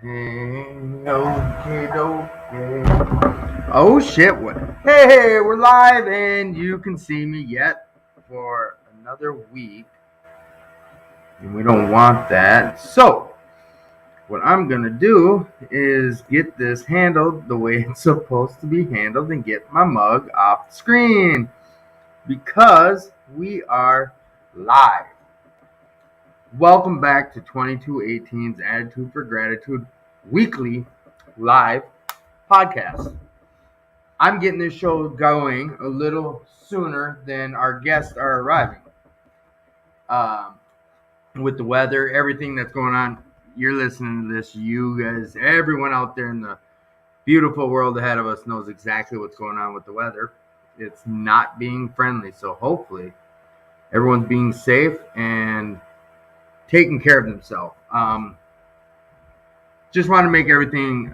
Okay, okay. Oh shit! What? Hey, we're live, and you can see me yet for another week, and we don't want that. So, what I'm gonna do is get this handled the way it's supposed to be handled, and get my mug off the screen because we are live. Welcome back to 2218's Attitude for Gratitude weekly live podcast. I'm getting this show going a little sooner than our guests are arriving. Um, with the weather, everything that's going on, you're listening to this. You guys, everyone out there in the beautiful world ahead of us knows exactly what's going on with the weather. It's not being friendly. So hopefully everyone's being safe and taking care of themselves. Just want to make everything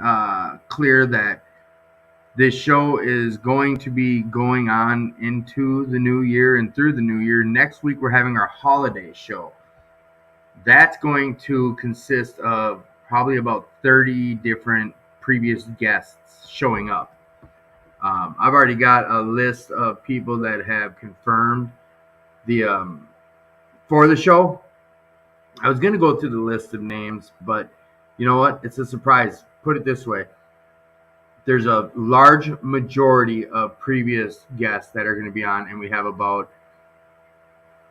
clear that this show is going to be going on into the new year and through the new year. Next week, we're having our holiday show. That's going to consist of probably about 30 different previous guests showing up. I've already got a list of people that have confirmed the for the show. I was going to go through the list of names, but you know what? It's a surprise. Put it this way. There's a large majority of previous guests that are going to be on, and we have about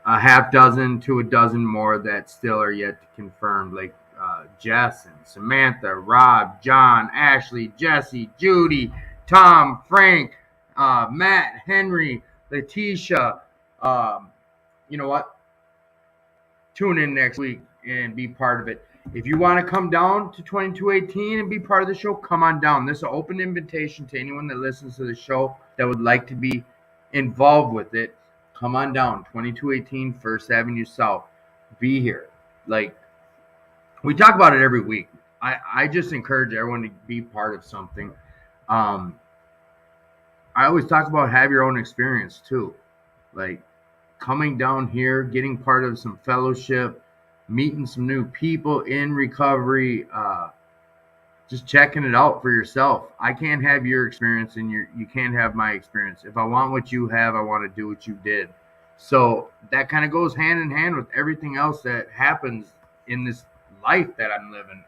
a half dozen to a dozen more that still are yet to confirm, like Jess and Samantha, Rob, John, Ashley, Jesse, Judy, Tom, Frank, Matt, Henry, Letitia. You know what? Tune in next week and be part of it. If you want to come down to 2218 and be part of the show, come on down. This is an open invitation to anyone that listens to the show that would like to be involved with it. Come on down, 2218 First Avenue South. Be here. Like, we talk about it every week. I just encourage everyone to be part of something. I always talk about have your own experience too. Like, coming down here, getting part of some fellowship, meeting some new people in recovery, just checking it out for yourself. I can't have your experience and you can't have my experience. If I want what you have, I want to do what you did. So that kind of goes hand in hand with everything else that happens in this life that I'm living.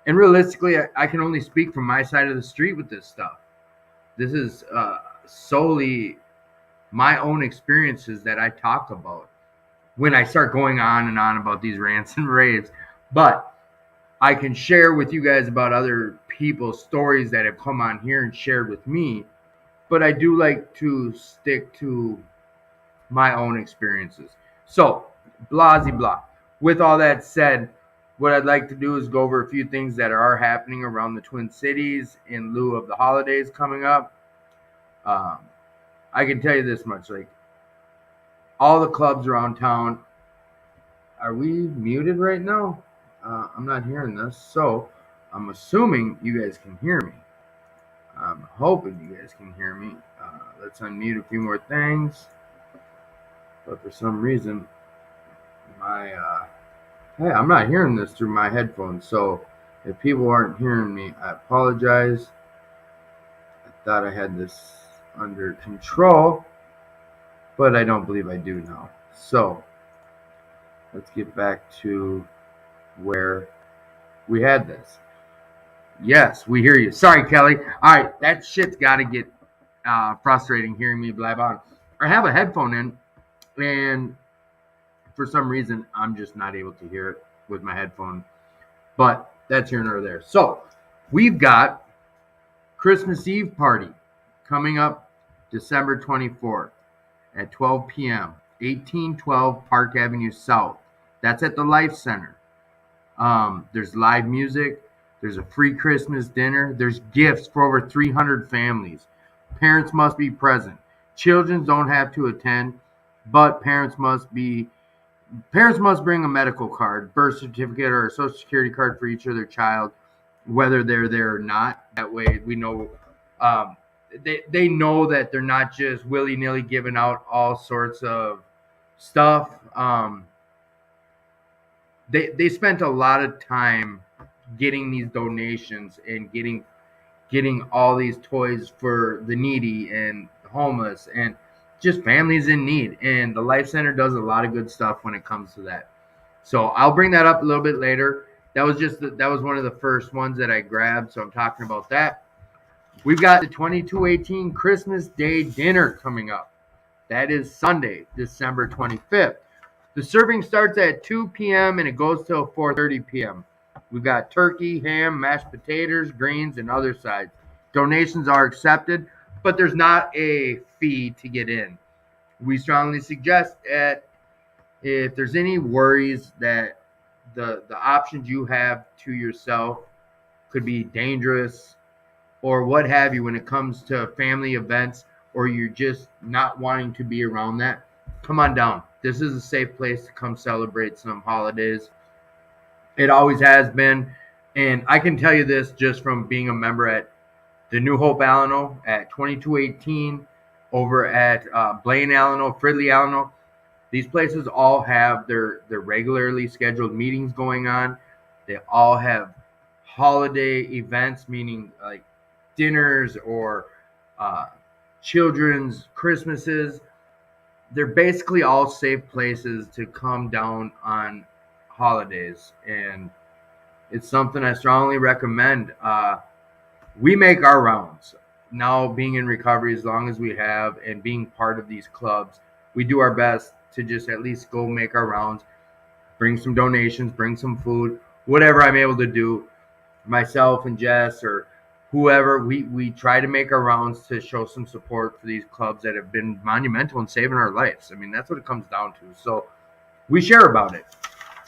And realistically, I can only speak from my side of the street with this stuff. This is solely my own experiences that I talk about when I start going on and on about these rants and raves. But I can share with you guys about other people's stories that have come on here and shared with me. But I do like to stick to my own experiences. So, blah, blah. With all that said, what I'd like to do is go over a few things that are happening around the Twin Cities in lieu of the holidays coming up. I can tell you this much, like, all the clubs around town. Are we muted right now? I'm not hearing this, so I'm assuming you guys can hear me. I'm hoping you guys can hear me. Let's unmute a few more things. But for some reason, hey, I'm not hearing this through my headphones. So if people aren't hearing me, I apologize. I thought I had this under control, but I don't believe I do now. So let's get back to where we had this. Yes, we hear you. Sorry, Kelly. All right, that shit's got to get frustrating hearing me blab on. I have a headphone in, and for some reason, I'm just not able to hear it with my headphone. But that's here nor there. So we've got Christmas Eve party coming up December 24th at 12 p.m. 1812 Park Avenue South. That's at the Life Center. There's live music. There's a free Christmas dinner. There's gifts for over 300 families. Parents must be present. Children don't have to attend, but parents must bring a medical card, birth certificate, or a social security card for each of their child, whether they're there or not. That way we know they know that they're not just willy-nilly giving out all sorts of stuff. They spent a lot of time getting these donations and getting all these toys for the needy and homeless and just families in need. And the Life Center does a lot of good stuff when it comes to that. So I'll bring that up a little bit later. That was one of the first ones that I grabbed, so I'm talking about that. We've got the 2218 Christmas Day dinner coming up. That is Sunday, December 25th. The serving starts at 2 p.m. and it goes till 4:30 p.m. We've got turkey, ham, mashed potatoes, greens, and other sides. Donations are accepted, but there's not a fee to get in. We strongly suggest that if there's any worries that the options you have to yourself could be dangerous or what have you when it comes to family events, or you're just not wanting to be around that, come on down. This is a safe place to come celebrate some holidays. It always has been. And I can tell you this just from being a member at the New Hope Alano, at 2218, over at Blaine Alano, Fridley Alano. These places all have their regularly scheduled meetings going on. They all have holiday events, meaning like dinners or children's Christmases. They're basically all safe places to come down on holidays, and it's something I strongly recommend. We make our rounds now, being in recovery as long as we have and being part of these clubs. We do our best to just at least go make our rounds, bring some donations, bring some food, whatever I'm able to do. Myself and Jess or whoever, we try to make our rounds to show some support for these clubs that have been monumental in saving our lives. I mean, that's what it comes down to. So we share about it.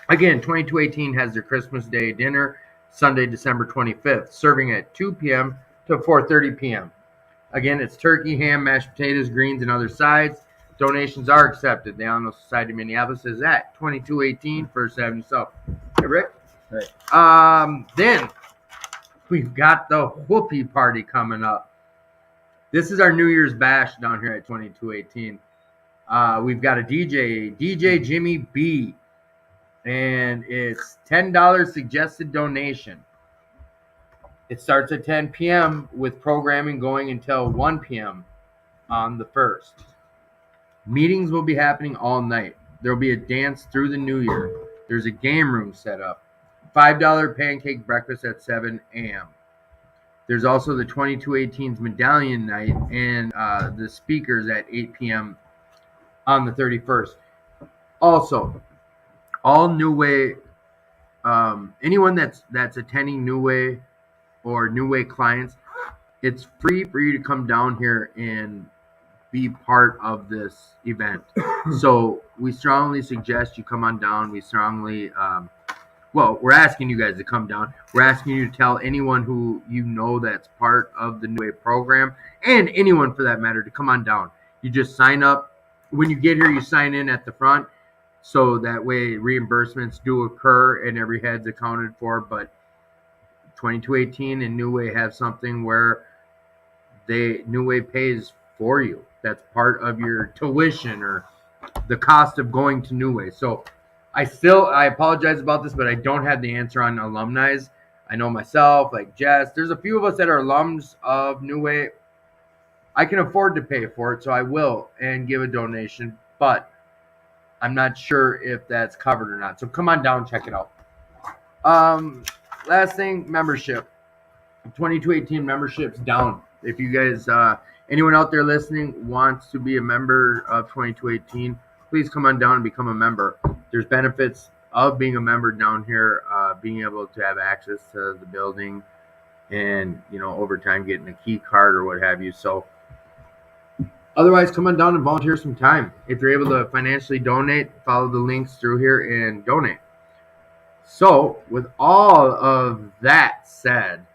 Again, 2218 has their Christmas Day dinner, Sunday, December 25th, serving at 2 p.m. to 4:30 p.m. Again, it's turkey, ham, mashed potatoes, greens, and other sides. Donations are accepted. The Alano Society of Minneapolis is at 2218 First Avenue South. Hey, Rick? Right. Then we've got the Whoopie Party coming up. This is our New Year's bash down here at 2218. We've got a DJ Jimmy B, and it's $10 suggested donation. It starts at 10 p.m. with programming going until 1 p.m. on the 1st. Meetings will be happening all night. There will be a dance through the new year. There's a game room set up. $5 pancake breakfast at 7 a.m. There's also the 2218's medallion night and the speakers at 8 p.m. on the 31st. Also, all New Way, anyone that's attending New Way or New Way clients, it's free for you to come down here and be part of this event. So we strongly suggest you come on down. We strongly, we're asking you guys to come down. We're asking you to tell anyone who you know that's part of the New Way program, and anyone for that matter, to come on down. You just sign up. When you get here, you sign in at the front, so that way reimbursements do occur and every head's accounted for. But 2218 and New Way have something where New Way pays for you. That's part of your tuition or the cost of going to New Way. So I apologize about this, but I don't have the answer on alumni. I know myself, like Jess, there's a few of us that are alums of New Way. I can afford to pay for it, so I will and give a donation, but I'm not sure if that's covered or not. So come on down, check it out. Last thing, membership. 2218 membership's down. If you guys, anyone out there listening wants to be a member of 2218, please come on down and become a member. There's benefits of being a member down here, being able to have access to the building and, over time getting a key card or what have you. So otherwise, come on down and volunteer some time. If you're able to financially donate, follow the links through here and donate. So with all of that said,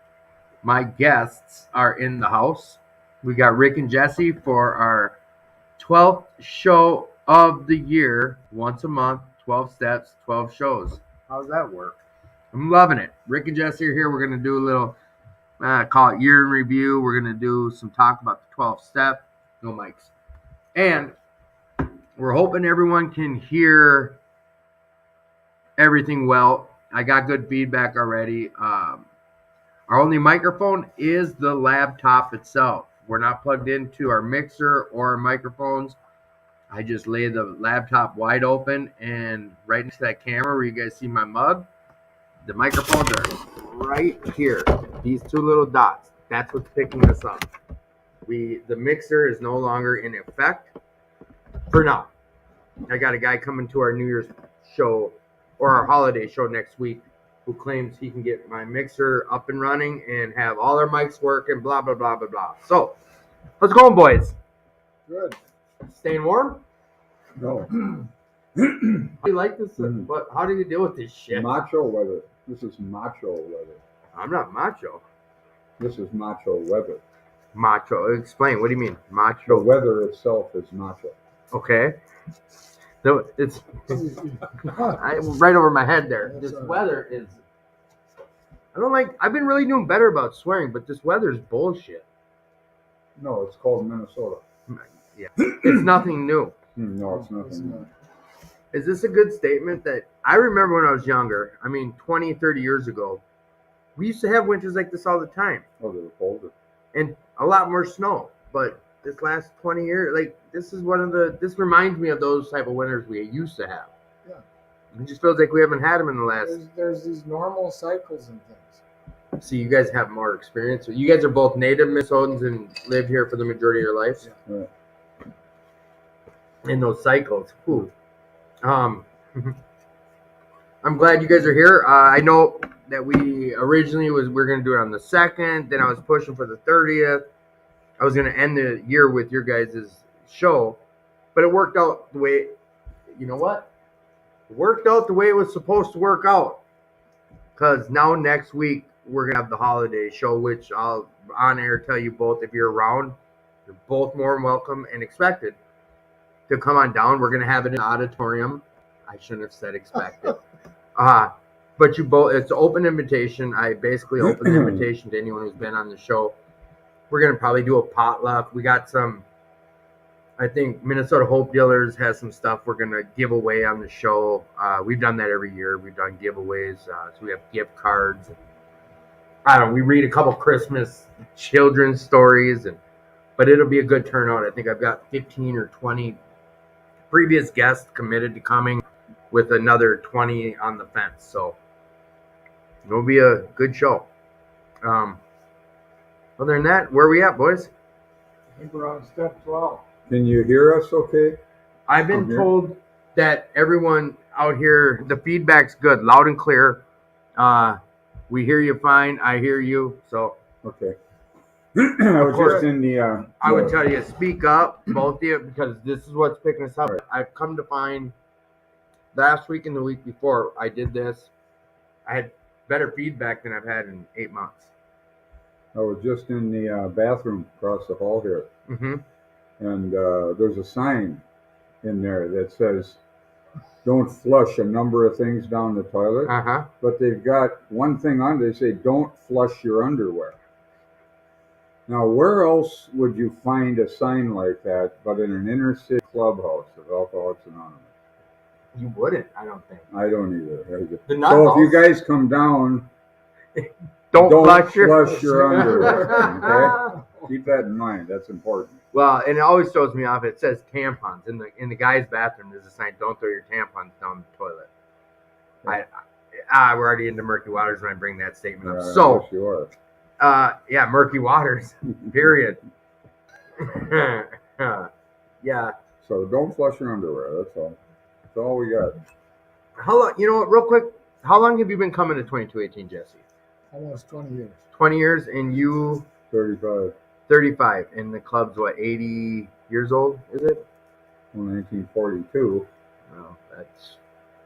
my guests are in the house. We got Rick and Jesse for our 12th show of the year, once a month, 12 steps, 12 shows. How's that work? I'm loving it. Rick and Jesse are here. We're going to do a little, call it year in review. We're going to do some talk about the 12 step. No mics. And we're hoping everyone can hear everything well. I got good feedback already. Our only microphone is the laptop itself. We're not plugged into our mixer or our microphones. I just lay the laptop wide open, and right next to that camera where you guys see my mug, the microphones are right here. These two little dots. That's what's picking us up. The mixer is no longer in effect for now. I got a guy coming to our New Year's show or our holiday show next week who claims he can get my mixer up and running and have all our mics work and blah, blah, blah, blah, blah. So, how's it going, boys? Good. Staying warm? No. How do you like this? But how do you deal with this shit? Macho weather. This is macho weather. I'm not macho. This is macho weather. Macho. Explain. What do you mean? The Macho. weather itself is macho. Okay. So it's right over my head there. This weather is. I don't like. I've been really doing better about swearing, but this weather is bullshit. No, it's called Minnesota. Yeah, it's nothing new. No, it's nothing. Is this a good statement that I remember when I was younger? I mean, 20, 30 years ago, we used to have winters like this all the time, Oh, they were colder. and a lot more snow. But this last 20 years, like this is one of the. This reminds me of those type of winters we used to have. Yeah. It just feels like we haven't had them in the last. There's these normal cycles and things. So you guys have more experience. You guys are both native Minnesotans and live here for the majority of your lives. Yeah. In those cycles. Ooh. I'm glad you guys are here. I know that we originally we're going to do it on the 2nd. Then I was pushing for the 30th. I was going to end the year with your guys' show, but it worked out the way. You know what? It worked out the way it was supposed to work out. Because now next week we're going to have the holiday show, which I'll on air tell you both if you're around, you're both more than welcome and expected to come on down. We're going to have it in the auditorium. I shouldn't have said expected. But you both, it's an open invitation. I basically open the invitation to anyone who's been on the show. We're going to probably do a potluck. We got some, I think Minnesota Hope Dealers has some stuff we're going to give away on the show. We've done that every year. We've done giveaways. So we have gift cards. We read a couple Christmas children's stories, but it'll be a good turnout. I think I've got 15 or 20 previous guests committed to coming with another 20 on the fence. So it'll be a good show. Other than that, where are we at, boys? I think we're on step 12. Can you hear us okay? I've been told that everyone out here, the feedback's good, loud and clear. We hear you fine. I hear you. So Okay. I was just in the. I would tell you, speak up, both of you, because this is what's picking us up. Right. I've come to find last week and the week before I did this, I had better feedback than I've had in 8 months. I was just in the bathroom across the hall here, Mm-hmm. and there's a sign in there that says, "Don't flush a number of things down the toilet." Uh-huh. But they've got one thing on. They say, "Don't flush your underwear." Now, where else would you find a sign like that but in an inner city clubhouse of Alcoholics Anonymous? You wouldn't, I don't think. I don't either. The nut So if you house. guys come down, Don't flush flush your underwear. Okay? Keep that in mind. That's important. Well, and it always throws me off. It says tampons in the guy's bathroom. There's a sign: "Don't throw your tampons down the toilet." We're already into murky waters when I bring that statement up. So, yes, you are. yeah, murky waters. Period. Yeah. So don't flush your underwear. That's all. That's all we got. How long? You know what? Real quick. How long have you been coming to 2218, Jesse? Almost 20 years. 20 years, and you 35. 35, and the club's what, 80 years old? Is it? 1942. No, that's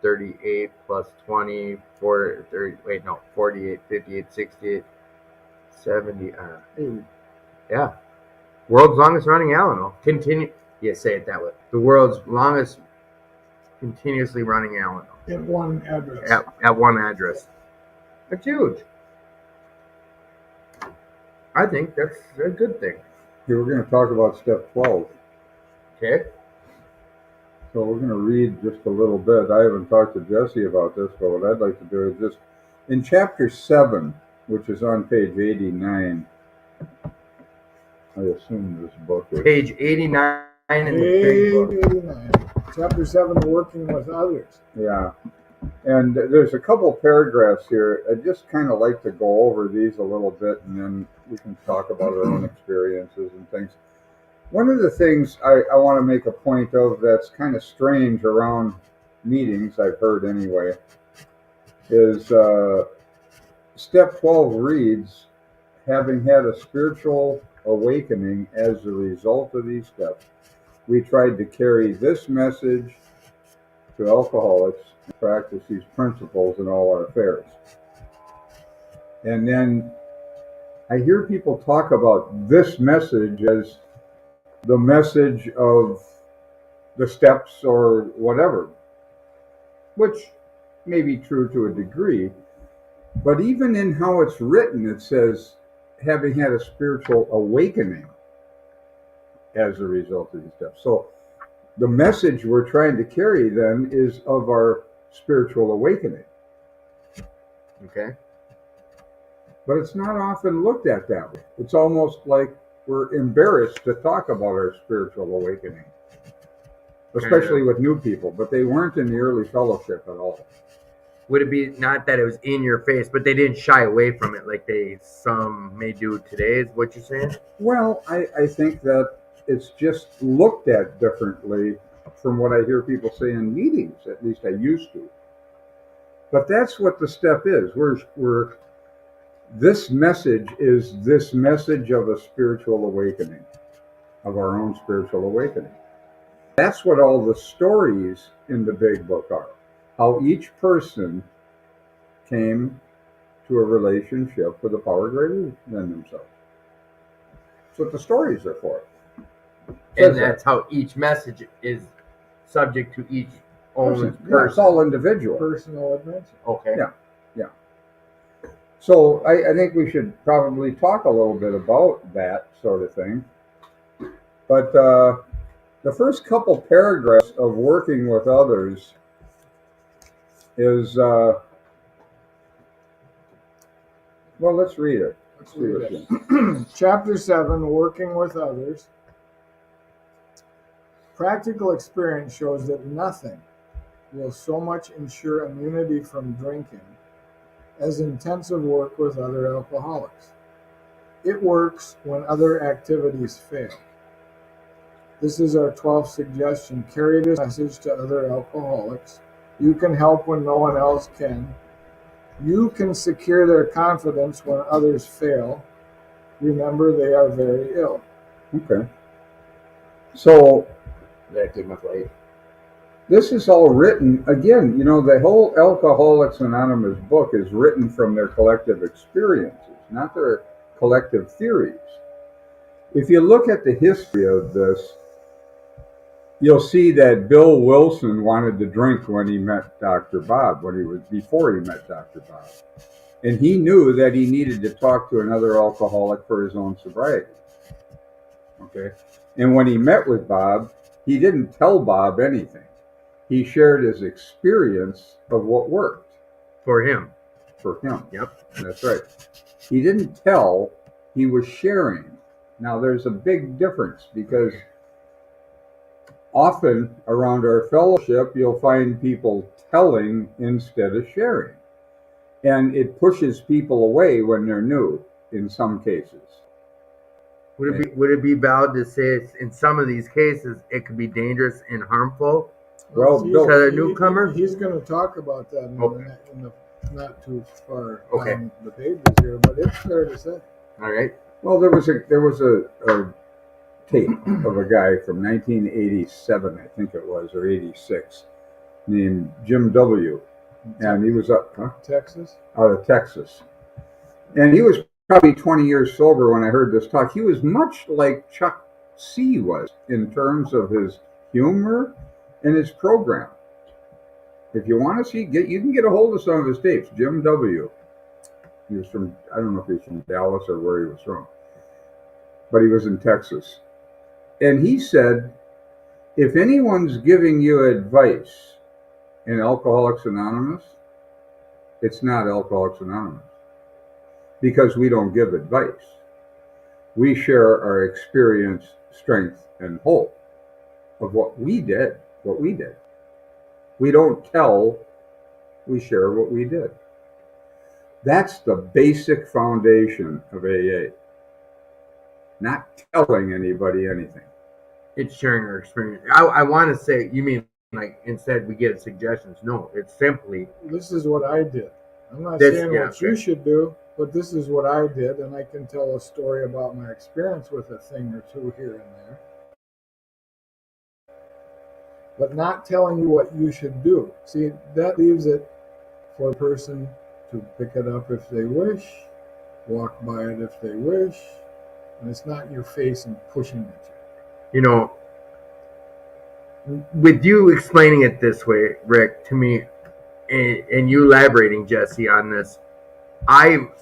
38 plus 20, 40, 30, wait, no, 48, 58, 68, 70. 80. Yeah. World's longest running Alano. Yeah, say it that way. The world's longest continuously running Alano. At one address. At one address. That's huge. I think that's a good thing. Here we're going to talk about step 12. Okay. So we're going to read just a little bit. I haven't talked to Jesse about this, but what I'd like to do is just in chapter 7, which is on page 89. I assume this book is Page 89 in the big Page book. 89. Chapter 7, working with others. Yeah. And there's a couple paragraphs here. I'd just kind of like to go over these a little bit, and then we can talk about our own experiences and things. One of the things I want to make a point of that's kind of strange around meetings, I've heard anyway, is step 12 reads, having had a spiritual awakening as a result of these steps, we tried to carry this message to alcoholics and practice these principles in all our affairs. And then I hear people talk about this message as the message of the steps or whatever, which may be true to a degree. But even in how it's written, it says, having had a spiritual awakening as a result of these steps. So the message we're trying to carry then is of our spiritual awakening. Okay. But it's not often looked at that way. It's almost like we're embarrassed to talk about our spiritual awakening, especially with new people, but they weren't in the early fellowship at all. Would it be not that it was in your face, but they didn't shy away from it like some may do today, is what you're saying? Well, I think that it's just looked at differently from what I hear people say in meetings, at least I used to. But that's what the step is. This message is this message of a spiritual awakening, of our own spiritual awakening. That's what all the stories in the big book are. How each person came to a relationship with a power greater than themselves. That's what the stories are for. And that's how each message is subject to each own person. Yeah, it's all individual. Personal adventure. Okay. Yeah. So I think we should probably talk a little bit about that sort of thing. But the first couple paragraphs of working with others is, well, let's read it. Let's read it. Chapter 7, working with others. Practical experience shows that nothing will so much ensure immunity from drinking as intensive work with other alcoholics. It works when other activities fail. This is our 12th suggestion. Carry this message to other alcoholics. You can help when no one else can. You can secure their confidence when others fail. Remember, they are very ill. Okay. So That did my plate. this is all written, again, the whole Alcoholics Anonymous book is written from their collective experiences, not their collective theories. If you look at the history of this, you'll see that Bill Wilson wanted to drink when he met Dr. Bob, before he met Dr. Bob. And he knew that he needed to talk to another alcoholic for his own sobriety. Okay? And when he met with Bob, he didn't tell Bob anything. He shared his experience of what worked For him. for him. Yep. That's right. He didn't tell, he was sharing. Now, there's a big difference because often around our fellowship, you'll find people telling instead of sharing. And it pushes people away when they're new in some cases. Would it be valid to say it's, in some of these cases it could be dangerous and harmful? Well, He's- Bill- To the newcomer? He's going to talk about that in Okay. the not too far Okay. on the pages here, but it's fair to say. All right. Well, there was a tape of a guy from 1987, I think it was, or 86, named Jim W. And he was out Texas. of Texas. And he was probably 20 years sober when I heard this talk. He was much like Chuck C. was in terms of his humor and his program. If you want to see, you can get a hold of some of his tapes. Jim W. He was from, I don't know if he's from Dallas or where he was from, but he was in Texas. And he said If anyone's giving you advice in Alcoholics Anonymous, it's not Alcoholics Anonymous, because we don't give advice. We share our experience, strength, and hope of what we did. We don't tell, we share what we did. That's the basic foundation of AA. Not telling anybody anything. It's sharing our experience. I want to say, you mean like instead we get suggestions? No, it's simply This is what I did. I'm not This- saying yeah, what you should do, but this is what I did, and I can tell a story about my experience with a thing or two here and there. But not telling you what you should do. See, that leaves it for a person to pick it up if they wish, walk by it if they wish, and it's not your face and pushing at you. you know, with you explaining it this way, Rick, to me, and you elaborating, Jesse, on this, I'm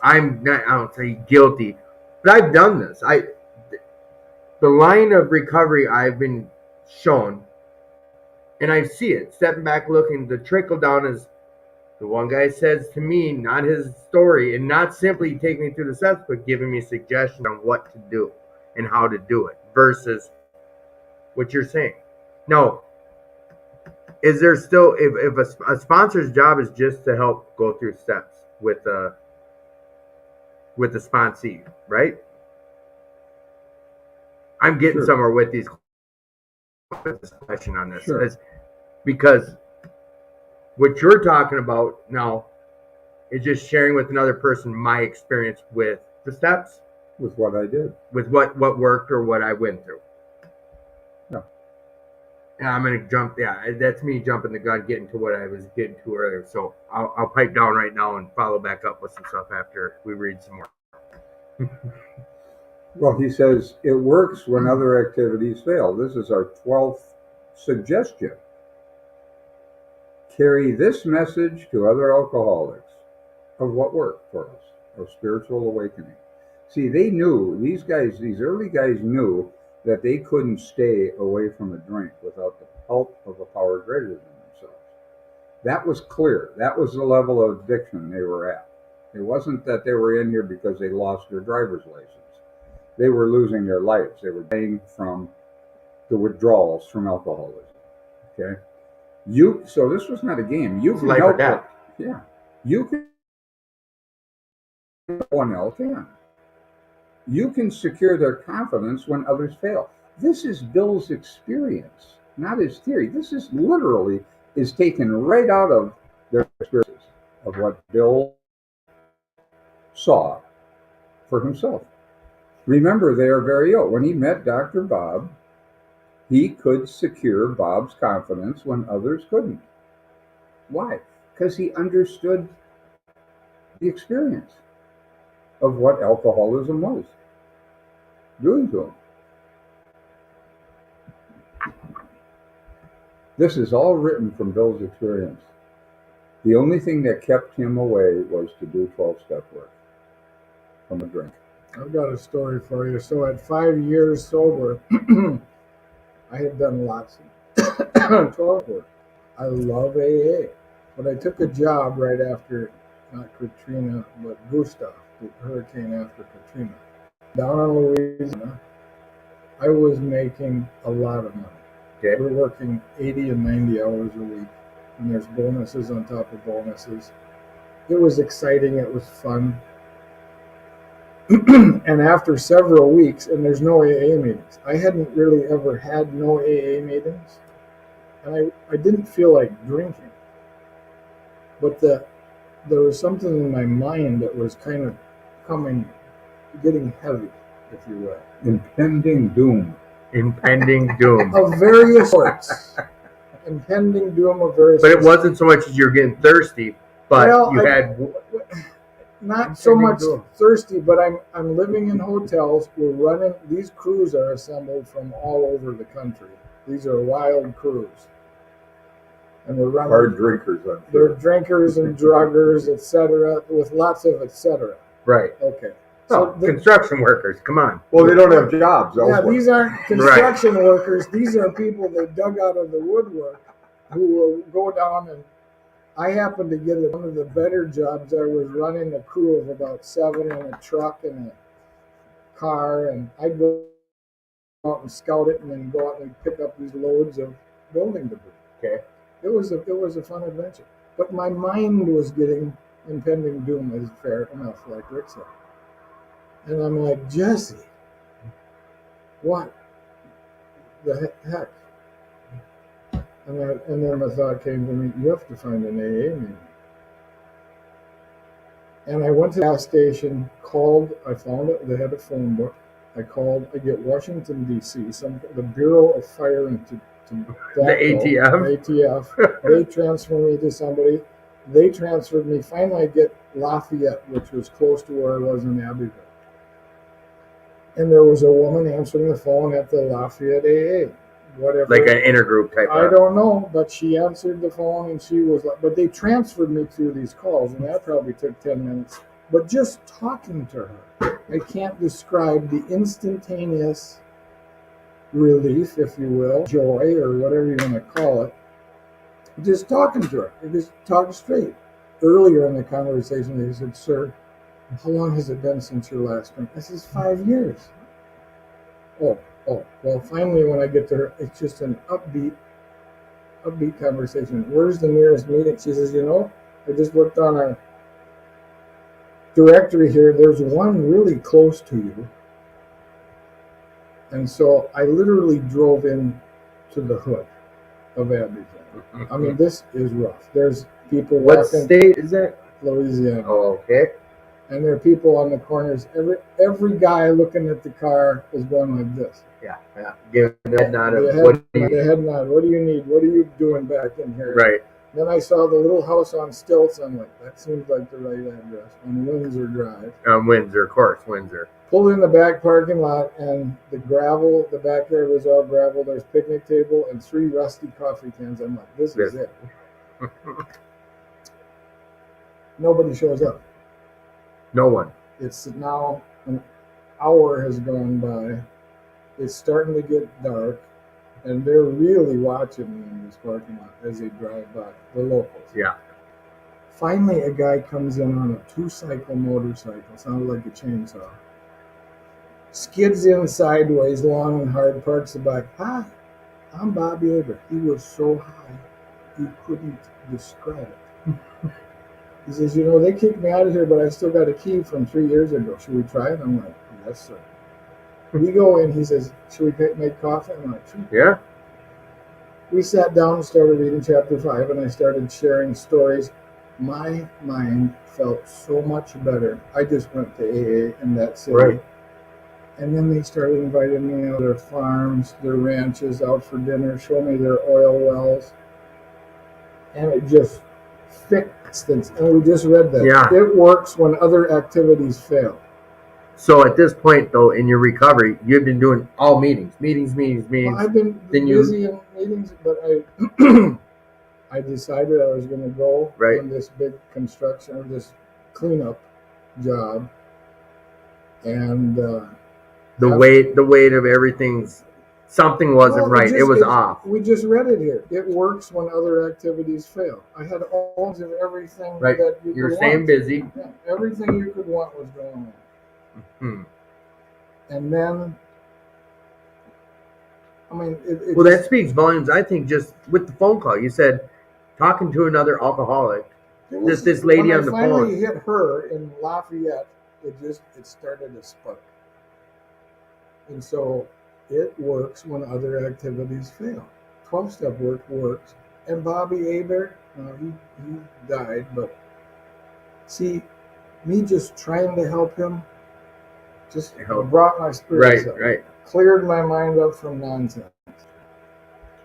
not, I don't say guilty, but I've done this. The line of recovery I've been shown, and I see it, stepping back, looking, the trickle down is the one guy says to me, not his story, and not simply taking me through the steps, but giving me suggestions on what to do and how to do it versus what you're saying. No, is there still, if a sponsor's job is just to help go through steps with the sponsee, right? I'm getting Sure. somewhere with this question on this. Sure. Because what you're talking about now is just sharing with another person my experience with the steps, With what I did. with what worked or what I went through. Yeah. And I'm gonna jump. Yeah, that's me jumping the gun, getting to what I was getting to earlier. So I'll pipe down right now and follow back up with some stuff after we read some more. Well, he says it works when other activities fail. This is our 12th suggestion. Carry this message to other alcoholics of what worked for us, of spiritual awakening. See, they knew, these early guys knew that they couldn't stay away from a drink without the help of a power greater than themselves. That was clear. That was the level of addiction they were at. It wasn't that they were in here because they lost their driver's license. They were losing their lives. They were dying from the withdrawals from alcoholism. Okay? So this was not a game. You It's can life or help death. them. Yeah. You can, one else can. You can secure their confidence when others fail. This is Bill's experience, not his theory. This is literally is taken right out of their experiences of what Bill saw for himself. Remember, they are very ill. When he met Dr. Bob, he could secure Bob's confidence when others couldn't. Why? Because he understood the experience of what alcoholism was doing to him. This is all written from Bill's experience. The only thing that kept him away was to do 12-step work from a drink. I've got a story for you. So at 5 years sober, I had done lots of 12 work. I love AA, but I took a job right after, not Katrina, but Gustav, the hurricane after Katrina. Down in Louisiana, I was making a lot of money. Okay. We're working 80 and 90 hours a week, and there's bonuses on top of bonuses. It was exciting. It was fun. And after several weeks, and there's no AA meetings. I hadn't really ever had no AA meetings, and I didn't feel like drinking. But there was something in my mind that was kind of getting heavy, if you will. Impending doom. Impending doom. Of various sorts. Impending doom of various But it sorts. wasn't so much as you're getting thirsty, but Well, you I- had. Not so Impending much doom. thirsty, but I'm living in hotels. We're running. These crews are assembled from all over the country. These are wild crews, and we're running. Hard drinkers, I'm They're sure. drinkers and druggers, etc., with lots of etc. Right. Okay, Oh, construction workers, come on. Well, they don't have jobs. Yeah, elsewhere. these aren't construction workers. These are people that dug out of the woodwork who will go down and. I happened to get one of the better jobs. I was running a crew of about 7 in a truck and a car, and I'd go out and scout it, and then go out and pick up these loads of building debris. Okay. It was a fun adventure, but my mind was getting impending doom, is fair enough, like Rick said. And I'm like, Jesse, what the heck? And then the thought came to me, you have to find an AA meeting. And I went to the gas station, called, I found it, they had a phone book. I called, I get Washington, D.C., the Bureau of Fire and The ATF? ATF. They transfer me to somebody. They transferred me. Finally, I get Lafayette, which was close to where I was in Abbeville. And there was a woman answering the phone at the Lafayette AA. Whatever. Like an intergroup type I don't know, but she answered the phone and she was like, but they transferred me through these calls, and that probably took 10 minutes. But just talking to her, I can't describe the instantaneous relief, if you will, joy, or whatever you want to call it. Just talking to her. I just talked straight. Earlier in the conversation, they said, sir, how long has it been since your last drink? I says, 5 years. Oh, well, finally, when I get to her, it's just an upbeat conversation. Where's the nearest meeting? She says, I just looked on our directory here. There's one really close to you. And so I literally drove in to the hood of Abbeville. I mean, this is rough. There's people What walking. state is that? Louisiana. Oh, okay. And there are people on the corners. Every guy looking at the car is going like this. Yeah. Give the head nod. The head nod. What do you need? What are you doing back in here? Right. Then I saw the little house on stilts. I'm like, that seems like the right address on Windsor Drive. Windsor, of course, Windsor. Pulled in the back parking lot, and the backyard was all gravel. There's picnic table and 3 rusty coffee cans. I'm like, this is it. Nobody shows up. No one. It's now an hour has gone by. It's starting to get dark, and they're really watching me in this parking lot as they drive by, the locals. Yeah. Finally, a guy comes in on a 2-cycle motorcycle, sounded like a chainsaw. Skids in sideways, long and hard, parks the bike. Hi, I'm Bobby Aber. He was so high, he couldn't describe it. He says, they kicked me out of here, but I still got a key from 3 years ago. Should we try it? I'm like, yes, sir. We go in. He says, should we make coffee? I'm like, sure. Yeah. We sat down and started reading chapter 5, and I started sharing stories. My mind felt so much better. I just went to AA in that city. Right. And then they started inviting me out to their farms, their ranches, out for dinner, show me their oil wells. And it just fixed things. And we just read that. Yeah. It works when other activities fail. So at this point, though, in your recovery, you've been doing all meetings. Well, I've been Then busy in meetings, but I decided I was going to go on this big construction or this cleanup job, and the weight of everything's something wasn't right. It was off. We just read it here. It works when other activities fail. I had all of everything that you You're could staying want. busy. Yeah, everything you could want was going on. Hmm. And then, I mean, well, that speaks volumes. I think just with the phone call, you said talking to another alcoholic. This lady on the phone. When I finally hit her in Lafayette, it started to spark. And so it works when other activities fail. 12-step work works. And Bobby Aber, he died, but see, me just trying to help him just brought my spirits up. Right. Cleared my mind up from nonsense.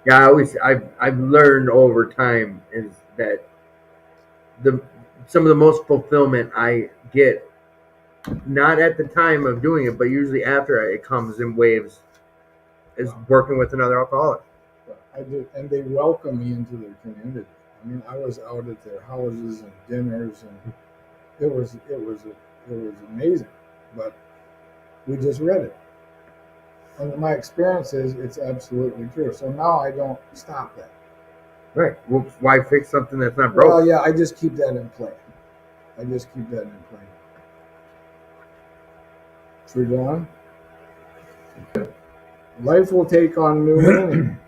Yeah, I've learned over time is that some of the most fulfillment I get, not at the time of doing it, but usually after it comes in waves, is working with another alcoholic. I did, and they welcome me into their community. I mean, I was out at their houses and dinners, and it was amazing. but we just read it. And my experience is it's absolutely true. So now I don't stop that. Right. Well, why fix something that's not broke? Well, yeah, I just keep that in play. Should we go on? Life will take on new meaning.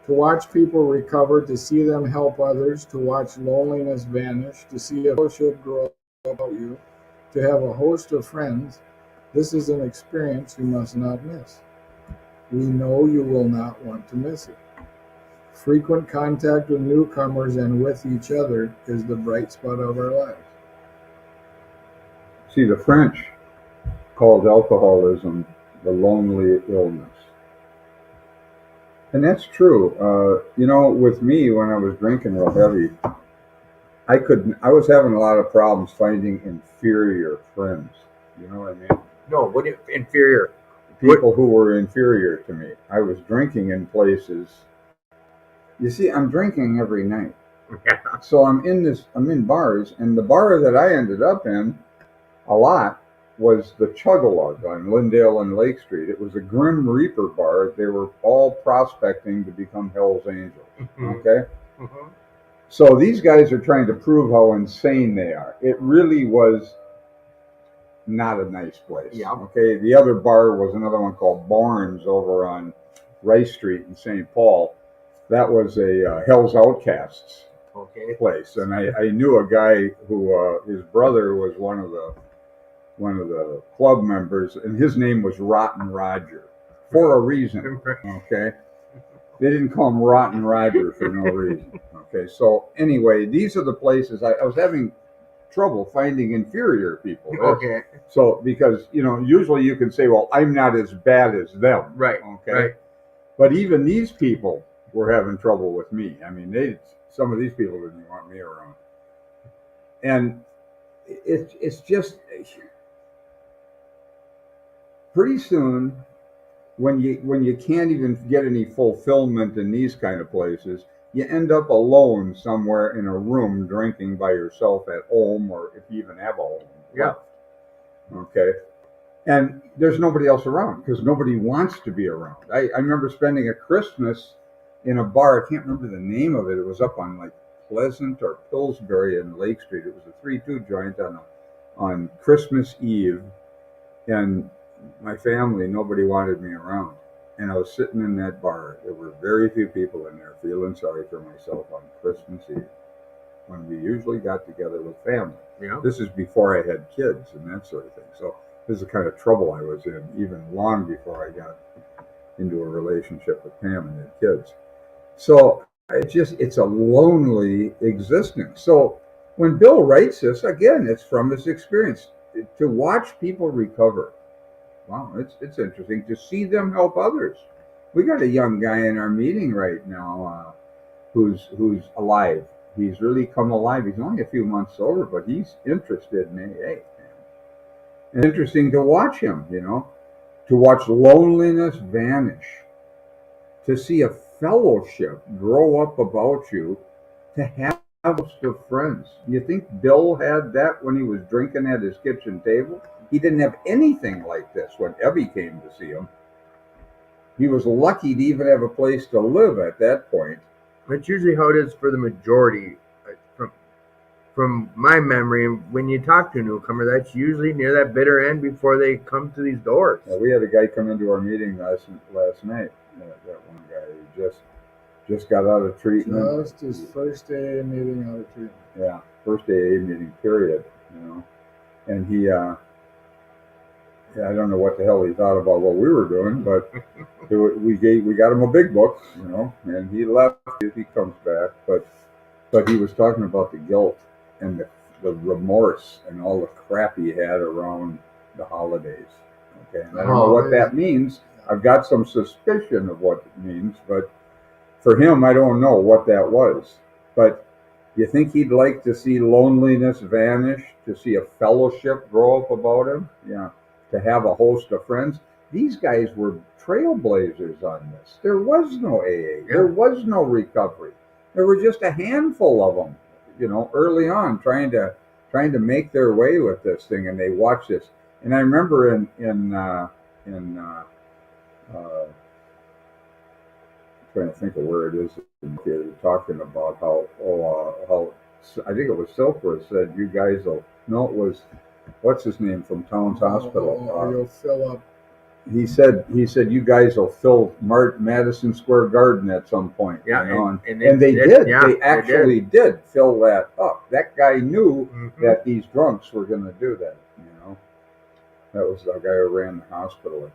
To watch people recover, to see them help others, to watch loneliness vanish, to see a fellowship grow about you, to have a host of friends, this is an experience you must not miss. We know you will not want to miss it. Frequent contact with newcomers and with each other is the bright spot of our lives. See, the French called alcoholism the lonely illness. And that's true. With me, when I was drinking real heavy, I was having a lot of problems finding inferior friends. You know what I mean? No, what inferior? People who were inferior to me. I was drinking in places. You see, I'm drinking every night. Yeah. So I'm in bars, and the bar that I ended up in a lot was the Chug-a-Lug on Lyndale and Lake Street. It was a Grim Reaper bar. They were all prospecting to become Hell's Angels. Okay? Mm-hmm. So these guys are trying to prove how insane they are. It really was not a nice place. Yeah. Okay? The other bar was another one called Barnes over on Rice Street in St. Paul. That was a Hell's Outcasts place. And I knew a guy who, his brother was one of the club members, and his name was Rotten Roger for a reason. Okay, they didn't call him Rotten Roger for no reason. Okay, so anyway, these are the places I was having trouble finding inferior people. Okay. So because usually you can say, well, I'm not as bad as them. Right. Okay. Right. But even these people were having trouble with me. I mean, some of these people didn't want me around, and it's just. Pretty soon, when you can't even get any fulfillment in these kind of places, you end up alone somewhere in a room drinking by yourself at home, or if you even have a home left. Okay, and there's nobody else around because nobody wants to be around. I remember spending a Christmas in a bar. I can't remember the name of it. It was up on like Pleasant or Pillsbury in Lake Street. It was a 3-2 joint on Christmas Eve, and my family, nobody wanted me around. And I was sitting in that bar. There were very few people in there, feeling sorry for myself on Christmas Eve, when we usually got together with family. Yeah. This is before I had kids and that sort of thing. So this is the kind of trouble I was in, even long before I got into a relationship with Pam and had kids. So it's a lonely existence. So when Bill writes this, again, it's from his experience. To watch people recover. Wow, it's interesting to see them help others. We got a young guy in our meeting right now who's alive. He's really come alive. He's only a few months sober, but he's interested in AA. And interesting to watch him, to watch loneliness vanish, to see a fellowship grow up about you, to have a host of friends. You think Bill had that when he was drinking at his kitchen table? He didn't have anything like this when Evie came to see him. He was lucky to even have a place to live at that point. That's usually how it is for the majority. From my memory, when you talk to a newcomer, that's usually near that bitter end before they come to these doors. We had a guy come into our meeting last night. That one guy who just got out of treatment. Just his first AA meeting out of treatment. Yeah, first AA meeting, period. And he. I don't know what the hell he thought about what we were doing, but we got him a big book, and he left if he comes back. But he was talking about the guilt and the remorse and all the crap he had around the holidays. Okay, and I don't know what that means. I've got some suspicion of what it means, but for him, I don't know what that was. But you think he'd like to see loneliness vanish, to see a fellowship grow up about him? Yeah. To have a host of friends. These guys were trailblazers on this. There was no AA. There was no recovery. There were just a handful of them, early on trying to make their way with this thing, and they watch this. And I remember trying to think of where it is. They're talking about how I think it was Silkworth said you guys will. No, it was what's his name from Towns Hospital. You'll fill up. He said you guys will fill Madison Square Garden at some point. Yeah, you know? and they did. Yeah, they actually did fill that up. That guy knew Mhm. that these drunks were going to do that. You know, that was the guy who ran the hospital.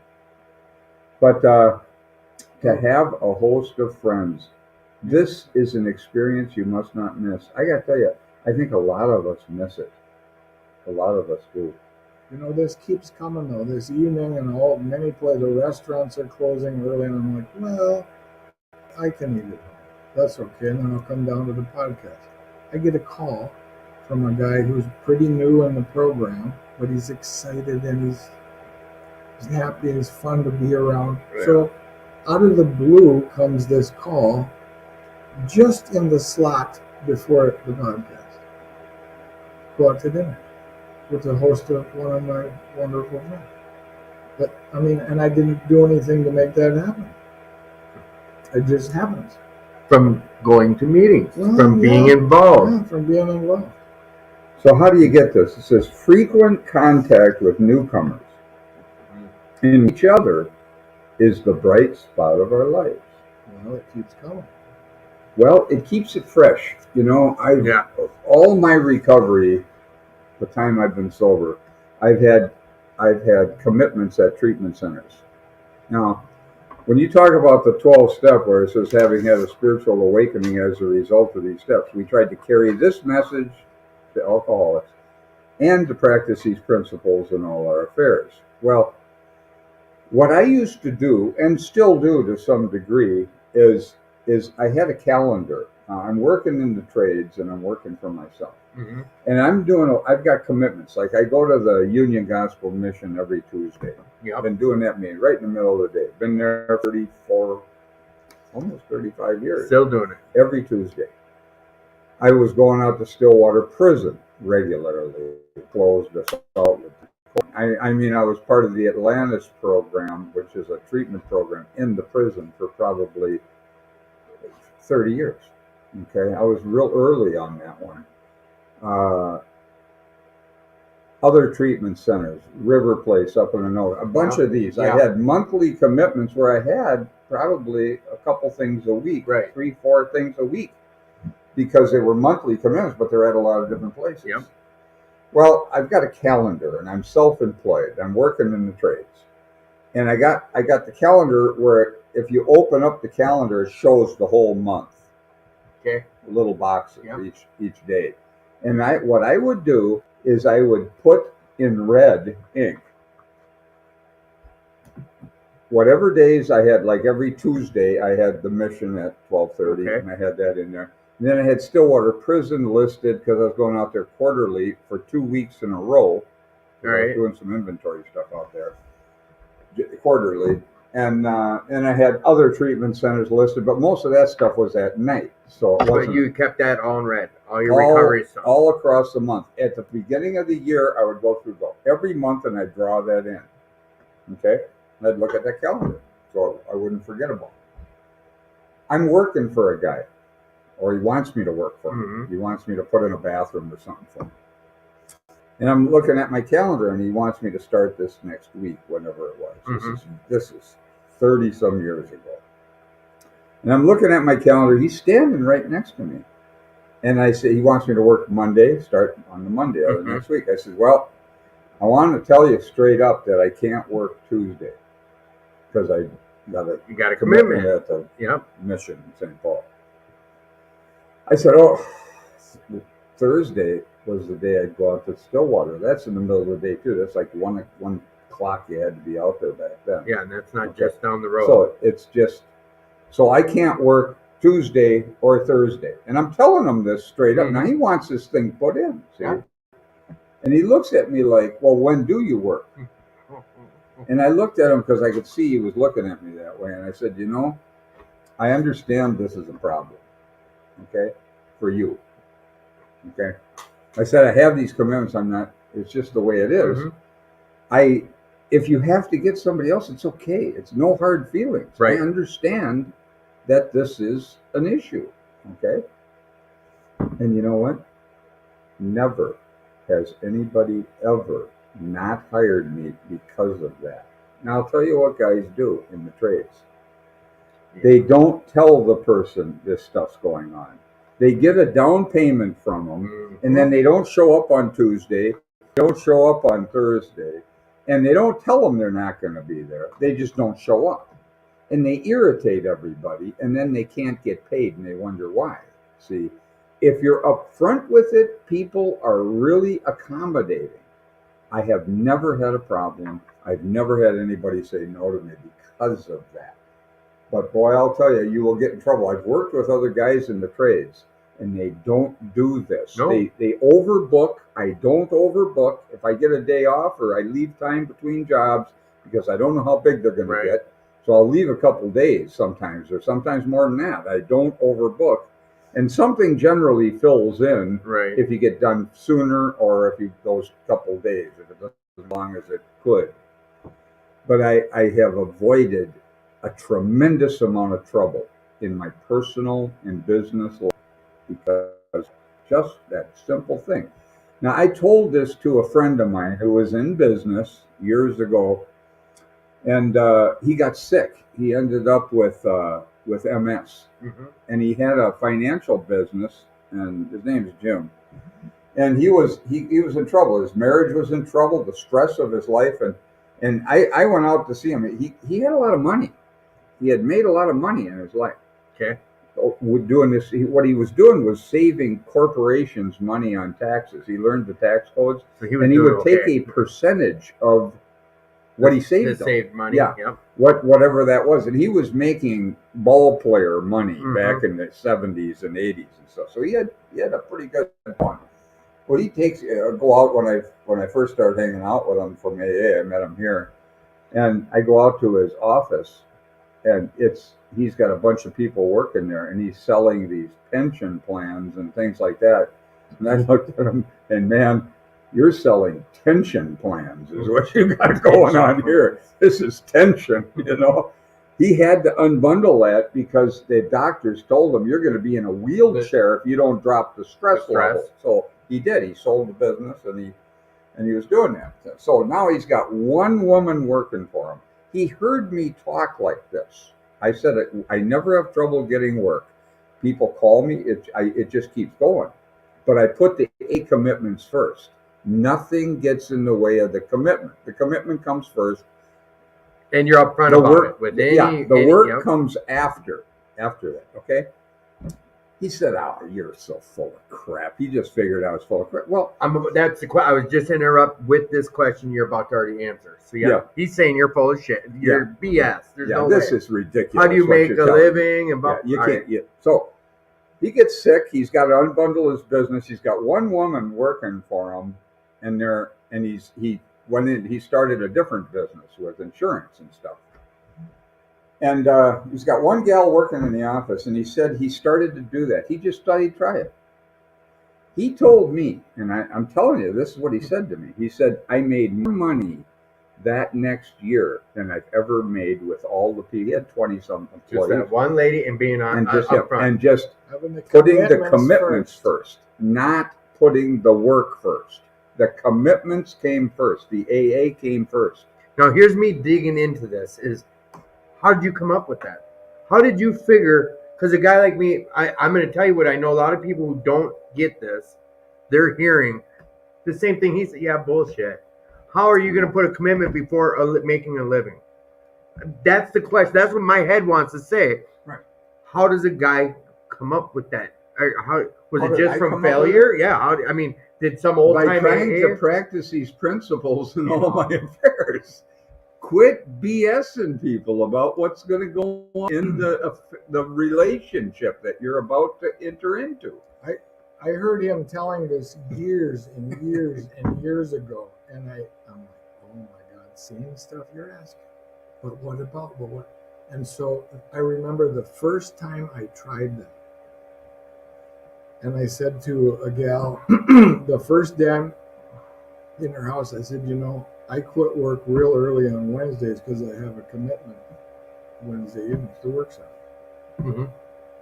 But to have a host of friends, this is an experience you must not miss. I got to tell you, I think a lot of us miss it. A lot of us do. You know, this keeps coming though. This evening, and the restaurants are closing early, and I'm like, well, I can eat it. That's okay, and then I'll come down to the podcast. I get a call from a guy who's pretty new in the program, but he's excited and he's happy and it's fun to be around. Yeah. So out of the blue comes this call just in the slot before the podcast. Go out to dinner with the host of one of my wonderful friends. But I mean, and I didn't do anything to make that happen. It just happens. From going to meetings, Well, from being yeah. involved. Yeah, from being involved. So how do you get this? It says frequent contact with newcomers and each other is the bright spot of our lives. Well, it keeps coming. Well, it keeps it fresh. You know, all my recovery, the time I've been sober, I've had commitments at treatment centers. Now, when you talk about the 12-step where it says having had a spiritual awakening as a result of these steps, we tried to carry this message to alcoholics and to practice these principles in all our affairs. Well, what I used to do, and still do to some degree, is I had a calendar. I'm working in the trades and I'm working for myself. Mm-hmm. And I've got commitments. Like I go to the Union Gospel Mission every Tuesday. Yep. I've been doing that meeting right in the middle of the day. Been there 34, almost 35 years. Still doing it. Every Tuesday. I was going out to Stillwater Prison regularly. Closed assault. I mean, I was part of the Atlantis program, which is a treatment program in the prison for probably 30 years. Okay, I was real early on that one. Other treatment centers, River Place up in the north, a bunch of these. Yeah. I had monthly commitments where I had probably a couple things a week, right. 3-4 things a week, because they were monthly commitments, but they're at a lot of different places. Yep. Well, I've got a calendar, and I'm self-employed. I'm working in the trades, and I got the calendar where if you open up the calendar, it shows the whole month. Okay. Little boxes Yep. each day, and what I would do is I would put in red ink whatever days I had. Like every Tuesday, I had the mission at 12:30, Okay. and I had that in there. And then I had Stillwater Prison listed because I was going out there quarterly for 2 weeks in a row. I was Right. doing some inventory stuff out there quarterly, and I had other treatment centers listed, but most of that stuff was at night, so it But wasn't you kept that all in red, all your recovery stuff. all across the month. At the beginning of the year, I would go through every month and I'd draw that in. Okay, and I'd look at that calendar so I wouldn't forget about it. I'm working for a guy, or he wants me to work for him. Mhm. He wants me to put in a bathroom or something for him. And I'm looking at my calendar, and he wants me to start this next week, whenever it was. This is 30 some years ago. And I'm looking at my calendar. He's standing right next to me. And I say, he wants me to work Monday, start on the Monday of the next week. I said, well, I want to tell you straight up that I can't work Tuesday because I You got a commitment. at the Yep. mission in St. Paul. I said, oh, Thursday was the day I'd go out to Stillwater. That's in the middle of the day too. That's like one o'clock. You had to be out there back then. Yeah, and that's not Okay. just down the road. So it's just, so I can't work Tuesday or Thursday. And I'm telling him this straight up. Now he wants this thing put in, see? Yeah. And he looks at me like, well, when do you work? And I looked at him because I could see he was looking at me that way. And I said, you know, I understand this is a problem, okay, for you, okay? I said, I have these commitments. It's just the way it is. if you have to get somebody else, it's okay. It's no hard feelings. Right. I understand that this is an issue. Okay. And you know what? Never has anybody ever not hired me because of that. Now, I'll tell you what guys do in the trades. They don't tell the person this stuff's going on. They get a down payment from them, and then they don't show up on Tuesday, don't show up on Thursday, and they don't tell them they're not going to be there. They just don't show up. And they irritate everybody, and then they can't get paid, and they wonder why. See, if you're upfront with it, people are really accommodating. I have never had a problem. I've never had anybody say no to me because of that. But boy, I'll tell you, you will get in trouble. I've worked with other guys in the trades, and they don't do this. No. They overbook. I don't overbook. If I get a day off or I leave time between jobs because I don't know how big they're going to get, so I'll leave a couple days sometimes, or sometimes more than that. I don't overbook. And something generally fills in Right. if you get done sooner or if you those couple days, if it doesn't as long as it could. But I have avoided a tremendous amount of trouble in my personal and business life because just that simple thing. Now, I told this to a friend of mine who was in business years ago, and he got sick. He ended up with MS, and he had a financial business, and his name is Jim. And he was in trouble. His marriage was in trouble. The stress of his life, and I went out to see him. He had a lot of money. He had made a lot of money in his life. Okay. Doing this, what he was doing was saving corporations money on taxes. He learned the tax codes, So he was and he doing would take okay. a percentage of what he saved. Just them. saved money. Yeah. Yep. Whatever that was, and he was making ball player money Mhm. back in the 70s and 80s and stuff. So he had a pretty good one. Well, he takes go out when I first started hanging out with him from AA. I met him here, and I go out to his office, and he's got a bunch of people working there, and he's selling these pension plans and things like that. And I looked at him, and man, you're selling tension plans is what you got going on here. This is tension, you know. He had to unbundle that because the doctors told him you're going to be in a wheelchair if you don't drop the stress level. So he did. He sold the business, and he was doing that. So now he's got one woman working for him. He heard me talk like this. I said, I never have trouble getting work. People call me. It just keeps going. But I put the commitments first. Nothing gets in the way of the commitment. The commitment comes first. And you're upfront The about work, it. With the work yep. comes after that. Okay. He said, "Oh, you're so full of crap." He just figured I was full of crap. Well, That's the I was just interrupt with this question you're about to already answer. So yeah. He's saying you're full of shit. You're BS. There's no this way. is ridiculous. How do you what make you're a telling me. living? And You can't. So he gets sick. He's got to unbundle his business. He's got one woman working for him, and he went in. He started a different business with insurance and stuff. And he's got one gal working in the office, and he said he started to do that. He just thought he'd try it. He told me, and I'm telling you, this is what he said to me. He said, I made more money that next year than I've ever made with all the people. He had 20-some employees. Just that one lady and being on upfront. And just Having the putting the commitments first, not putting the work first. The commitments came first. The AA came first. Now here's me digging into this is, how did you come up with that? How did you figure, because a guy like me, I'm going to tell you what I know, a lot of people who don't get this, they're hearing the same thing he said, yeah, bullshit. How are you going to put a commitment before making a living? That's the question. That's what my head wants to say. Right. How does a guy come up with that? How was How it did just I from come up with failure? Yeah. Did some old By time trying AA? to practice these principles in all my affairs. Quit BSing people about what's going to go on in the relationship that you're about to enter into. I heard him telling this years and years and years ago, and I'm like, oh my God, same stuff you're asking. But what about, but what? And so I remember the first time I tried that. And I said to a gal, the first day I'm in her house, I said, you know, I quit work real early on Wednesdays because I have a commitment Wednesday evening to workshop. Mm-hmm.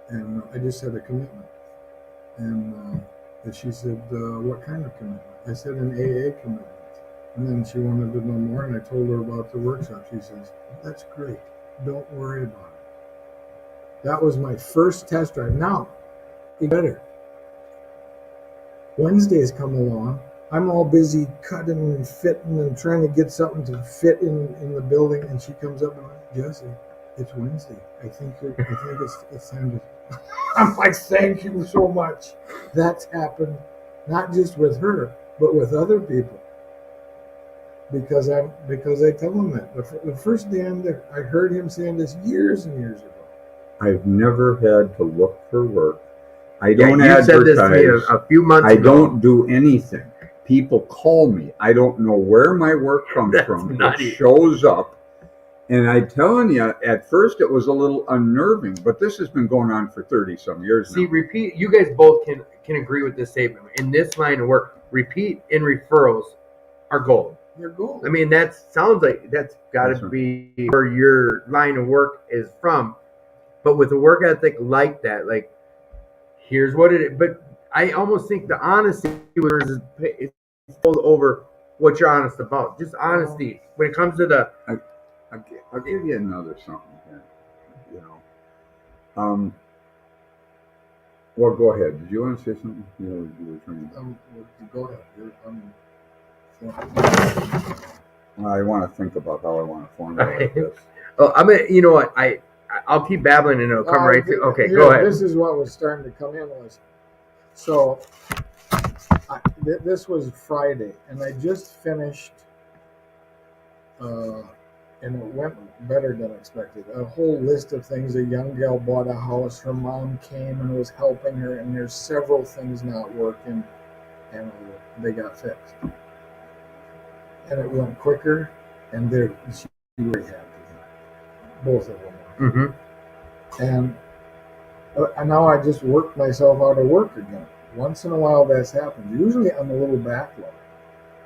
And I just had a commitment. And she said, what kind of commitment? I said, an AA commitment. And then she wanted to know more, and I told her about the workshop. She says, that's great. Don't worry about it. That was my first test drive. Now, it better. Wednesdays come along. I'm all busy cutting and fitting and trying to get something to fit in the building, and she comes up and goes, Jesse, it's Wednesday. I think it's time to. I'm like, thank you so much. That's happened not just with her, but with other people. Because I tell them that. The first day I'm there, I heard him saying this years and years ago. I've never had to look for work. I Yeah, don't you said this to me advertise. a few months I ago. don't do anything. People call me. I don't know where my work comes That's from. nutty. It shows up. And I'm telling you, at first it was a little unnerving, but this has been going on for 30-some years See, now. repeat. You guys both can agree with this statement. In this line of work, repeat and referrals are gold. They're gold. I mean, that sounds like that's got That's to right. be where your line of work is from. But with a work ethic like that, like, here's what it is. But I almost think the honesty is pulled over what you're honest about. Just honesty when it comes to the. I'll give you another something here. You know. Well, go ahead. Did you want to say something? You were trying to. Go ahead. I want to think about how I want to formulate this. Oh, I mean, you know what? I'll keep babbling and it'll come right through. Okay, here, go ahead. This is what was starting to come in was, so this was Friday, and I just finished, and it went better than expected. A whole list of things. A young gal bought a house. Her mom came and was helping her, and there's several things not working, and they got fixed. And it went quicker, and she was very happy. Both of them. Mm-hmm. And now I just worked myself out of work again. Once in a while that's happened. Usually I'm a little backlog.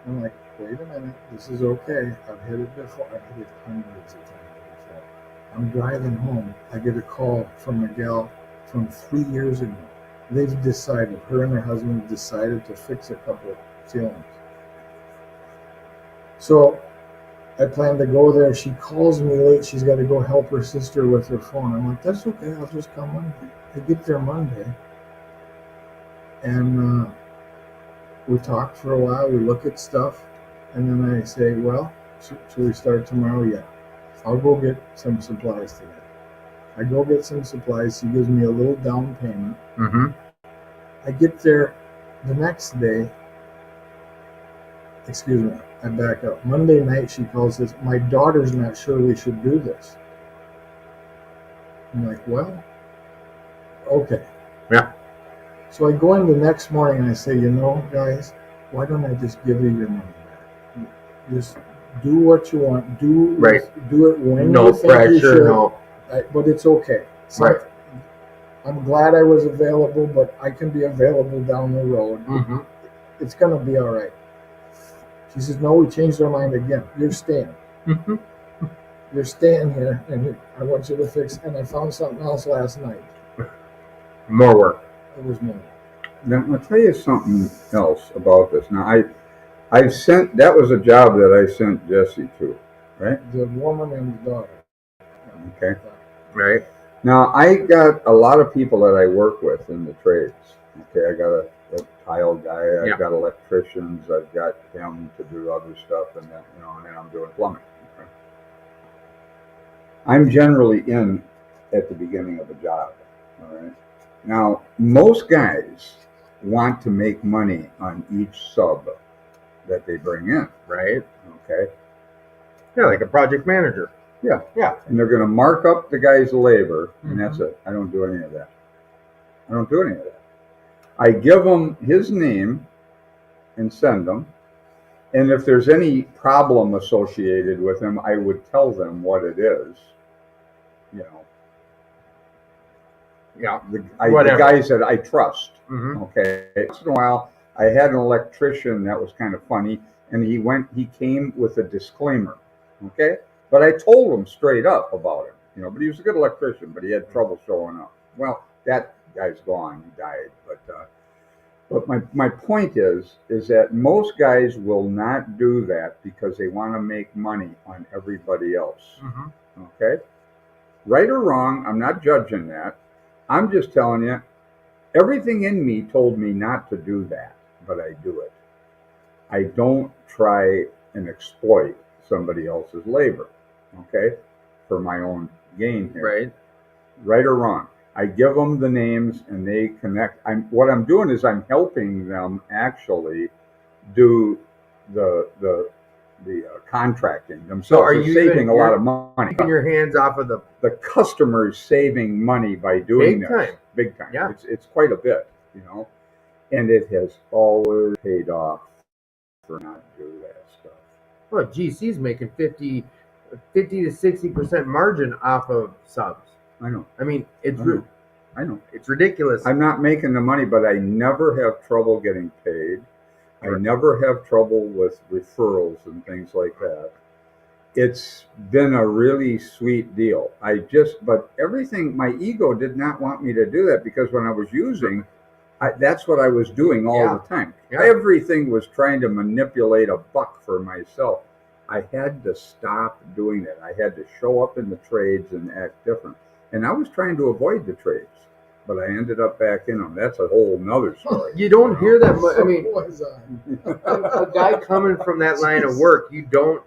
I'm like, wait a minute, this is okay. I've hit it before. I've hit it hundreds of times before. I'm driving home. I get a call from a gal from 3 years ago. They've decided, her and her husband decided to fix a couple of ceilings. So I plan to go there. She calls me late. She's got to go help her sister with her phone. I'm like, that's okay. I'll just come Monday. I get there Monday. And we talk for a while. We look at stuff. And then I say, well, should we start tomorrow? Yeah. I'll go get some supplies today. I go get some supplies. She gives me a little down payment. Mm-hmm. I get there the next day. Excuse me. I back up. Monday night, she calls us. My daughter's not sure we should do this. I'm like, well, okay. Yeah. So I go in the next morning and I say, you know, guys, why don't I just give you your money back? Just do what you want. Do it when No you think pressure. you should. No. But it's okay. So Right. I'm glad I was available, but I can be available down the road. Mm-hmm. It's going to be all right. She says, no, we changed our mind again. You're staying. Mm-hmm. You're staying here, and I want you to fix. And I found something else last night. More work. It was more. Now, I'll tell you something else about this. Now, I've sent, that was a job that I sent Jesse to, right? The woman and the daughter. Okay. Right. Now, I got a lot of people that I work with in the trades. Okay, I got a tile guy, I've got electricians, I've got him to do other stuff, and then, and then I'm doing plumbing. Okay? I'm generally in at the beginning of a job, all right? Now, most guys want to make money on each sub that they bring in, Right. okay? Yeah, like a project manager. Yeah. Yeah. And they're going to mark up the guy's labor, and that's it. I don't do any of that. I don't do any of that. I give them his name and send them. And if there's any problem associated with him, I would tell them what it is. You know, Yeah. the Whatever. guys that I trust. Mm-hmm. Okay. Once in a while, I had an electrician that was kind of funny, And he came with a disclaimer, okay? But I told him straight up about it, but he was a good electrician, but he had trouble showing up. Well, that guy's gone, he died. But my point is that most guys will not do that because they want to make money on everybody else, okay? Right or wrong, I'm not judging that. I'm just telling you, everything in me told me not to do that, but I do it. I don't try and exploit somebody else's labor, okay, for my own gain here. Right. Right or wrong. I give them the names and they connect. What I'm doing is I'm helping them actually do the contracting themselves. So are They're you saving a lot of money. Keeping your hands off of the customer's saving money by doing this. Big time. Yeah. It's quite a bit, and it has always paid off for not do that stuff. Well, GC's making 50 to 60% margin off of subs. I know. I mean, I know. It's ridiculous. I'm not making the money, but I never have trouble getting paid. I never have trouble with referrals and things like that. It's been a really sweet deal. But everything, my ego did not want me to do that because when I was using, that's what I was doing all the time. Yeah. Everything was trying to manipulate a buck for myself. I had to stop doing that. I had to show up in the trades and act different. And I was trying to avoid the trades, but I ended up back in them. That's a whole nother story. You don't hear that much. I mean, a guy coming from that line of work, you don't.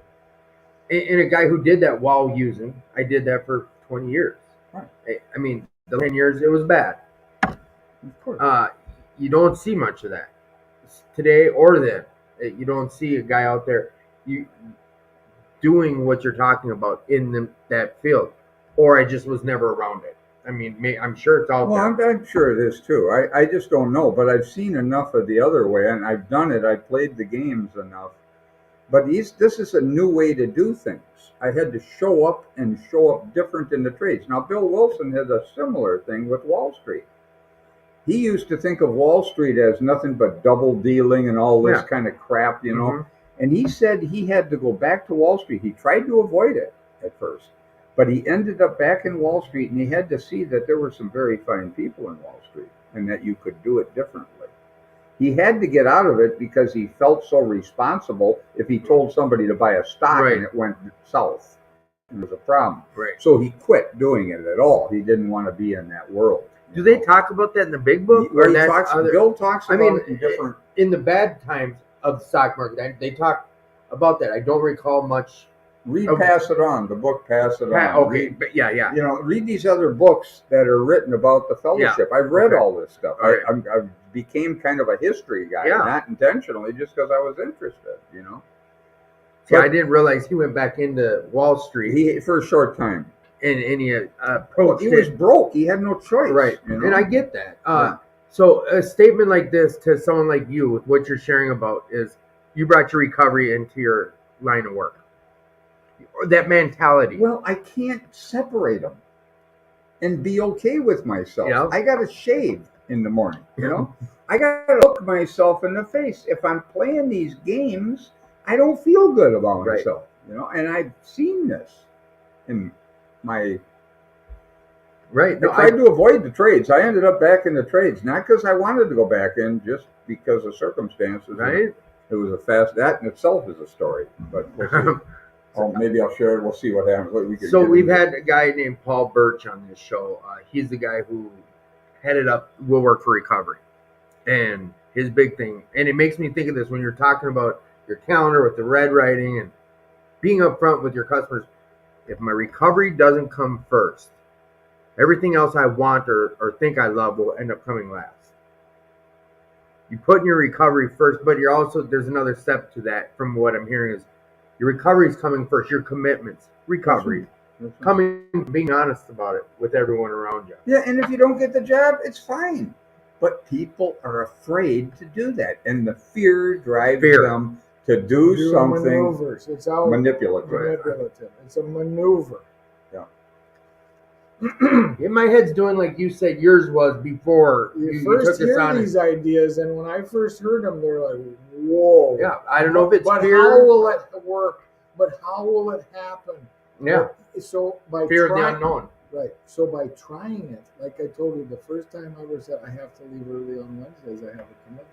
And a guy who did that while using, I did that for 20 years. Right. I mean, the 10 years, it was bad. Of course. You don't see much of that today or then. You don't see a guy out there doing what you're talking about in that field. Or I just was never around it. I mean, I'm sure it's out there. Well, I'm sure it is too. I just don't know. But I've seen enough of the other way, and I've done it. I've played the games enough. But this is a new way to do things. I had to show up different in the trades. Now, Bill Wilson had a similar thing with Wall Street. He used to think of Wall Street as nothing but double dealing and all this kind of crap, And he said he had to go back to Wall Street. He tried to avoid it at first, but he ended up back in Wall Street, and he had to see that there were some very fine people in Wall Street and that you could do it differently. He had to get out of it because he felt so responsible if he told somebody to buy a stock and it went south. It was a problem. Right. So he quit doing it at all. He didn't want to be in that world. Do they talk about that in the big book? Bill talks about it in different... In the bad times of the stock market, they talk about that. I don't recall much. Pass It On, the book Pass It On. Okay, but yeah. Read these other books that are written about the fellowship. I've read all this stuff. I became kind of a history guy, not intentionally, just because I was interested, See, I didn't realize he went back into Wall Street. For a short time. And he approached he was broke. He had no choice. Right. And I get that. So a statement like this to someone like you, with what you're sharing about, is you brought your recovery into your line of work. Or that mentality. Well, I can't separate them and be okay with myself. Yeah. I got to shave in the morning, I got to look myself in the face. If I'm playing these games, I don't feel good about myself, and I've seen this in my... Right. I tried to avoid the trades. I ended up back in the trades, not because I wanted to go back in, just because of circumstances. Right. It was that in itself is a story, but we'll see. Maybe I'll share it. We'll see what happens. We've had a guy named Paul Birch on this show. He's the guy who headed up Will Work for Recovery. And his big thing, and it makes me think of this when you're talking about your calendar with the red writing and being upfront with your customers. If my recovery doesn't come first, everything else I want or think I love will end up coming last. You put in your recovery first, but there's another step to that from what I'm hearing is your recovery is coming first, your commitments, recovery, being honest about it with everyone around you. Yeah, and if you don't get the job, it's fine. But people are afraid to do that, and the fear drives them to do something maneuvers. It's manipulative. It's a maneuver. Yeah. in my head's doing like you said yours was before You you first took us hear on. these ideas, and when I first heard them, they're like, "Whoa!" Yeah, I don't know if it's but fear. how will it work? But how will it happen? Yeah, So by fear of the trying, unknown. right? So by trying it, like I told you, the first time I ever said I have to leave early on Wednesdays, I have a commitment.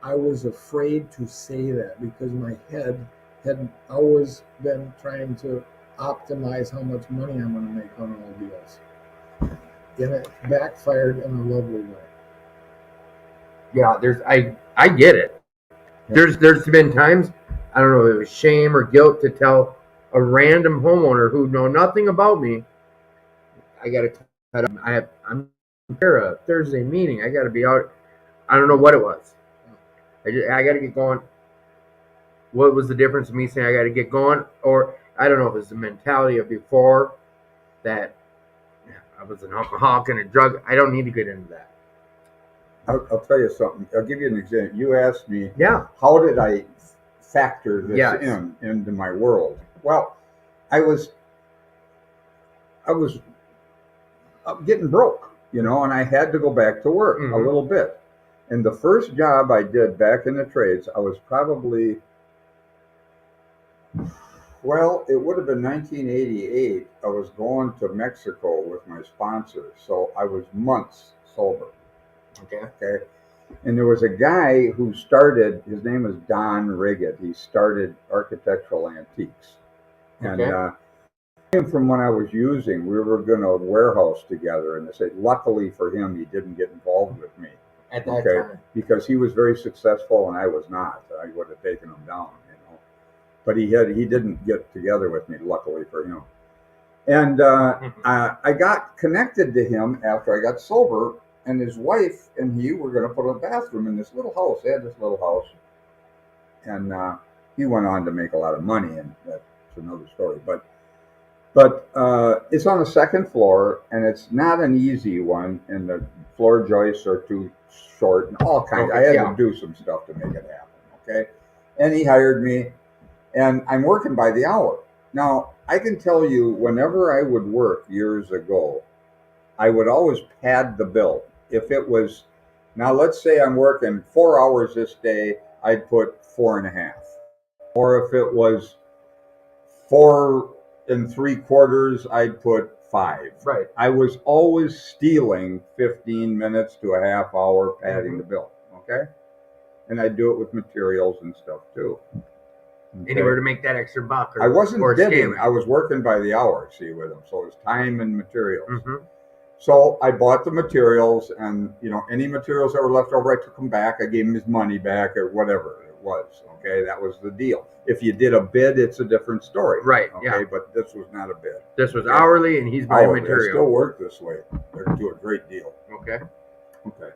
I was afraid to say that because my head had always been trying to optimize how much money I'm going to make on all deals, and it backfired in a lovely way. Yeah, I get it. There's been times, I don't know if it was shame or guilt to tell a random homeowner who know nothing about me, I gotta cut up. I'm here a Thursday meeting. I gotta be out. I don't know what it was. I gotta get going. What was the difference of me saying I gotta get going? Or I don't know if it's the mentality of before that I was an alcoholic and a drug. I don't need to get into that. I'll tell you something. I'll give you an example. You asked me, Yeah. how did I factor this Yes. into my world? Well, I was getting broke, and I had to go back to work a little bit. And the first job I did back in the trades, I was probably, well, it would have been 1988. I was going to Mexico with my sponsor, so I was months sober. Okay. And there was a guy who started, his name was Don Riggett. He started Architectural Antiques. And from when I was using, we were going to warehouse together. And they said, luckily for him, he didn't get involved with me. At that time. Because he was very successful and I was not. I would have taken him down, But he didn't get together with me, luckily for him. And I got connected to him after I got sober. And his wife and he were going to put a bathroom in this little house. They had this little house. And he went on to make a lot of money, and that's another story. But it's on the second floor, and it's not an easy one, and the floor joists are too short and all kinds. I had to do some stuff to make it happen, okay? And he hired me, and I'm working by the hour. Now, I can tell you, whenever I would work years ago, I would always pad the bill. If it was, now let's say I'm working 4 hours this day, I'd put 4.5. Or if it was 4 3/4, I'd put 5. Right. I was always stealing 15 minutes to a half hour padding the bill. Okay. And I'd do it with materials and stuff too. Okay. Anywhere to make that extra buck. I wasn't bidding. I was working by the hour, with him. So it was time and materials. So I bought the materials, and any materials that were left over, I took them back. I gave him his money back or whatever it was. Okay, that was the deal. If you did a bid, it's a different story. Right. Okay, Yeah. but this was not a bid. This was hourly, and he's buying Hourly. material. They still work this way. They do a great deal. Okay. Okay.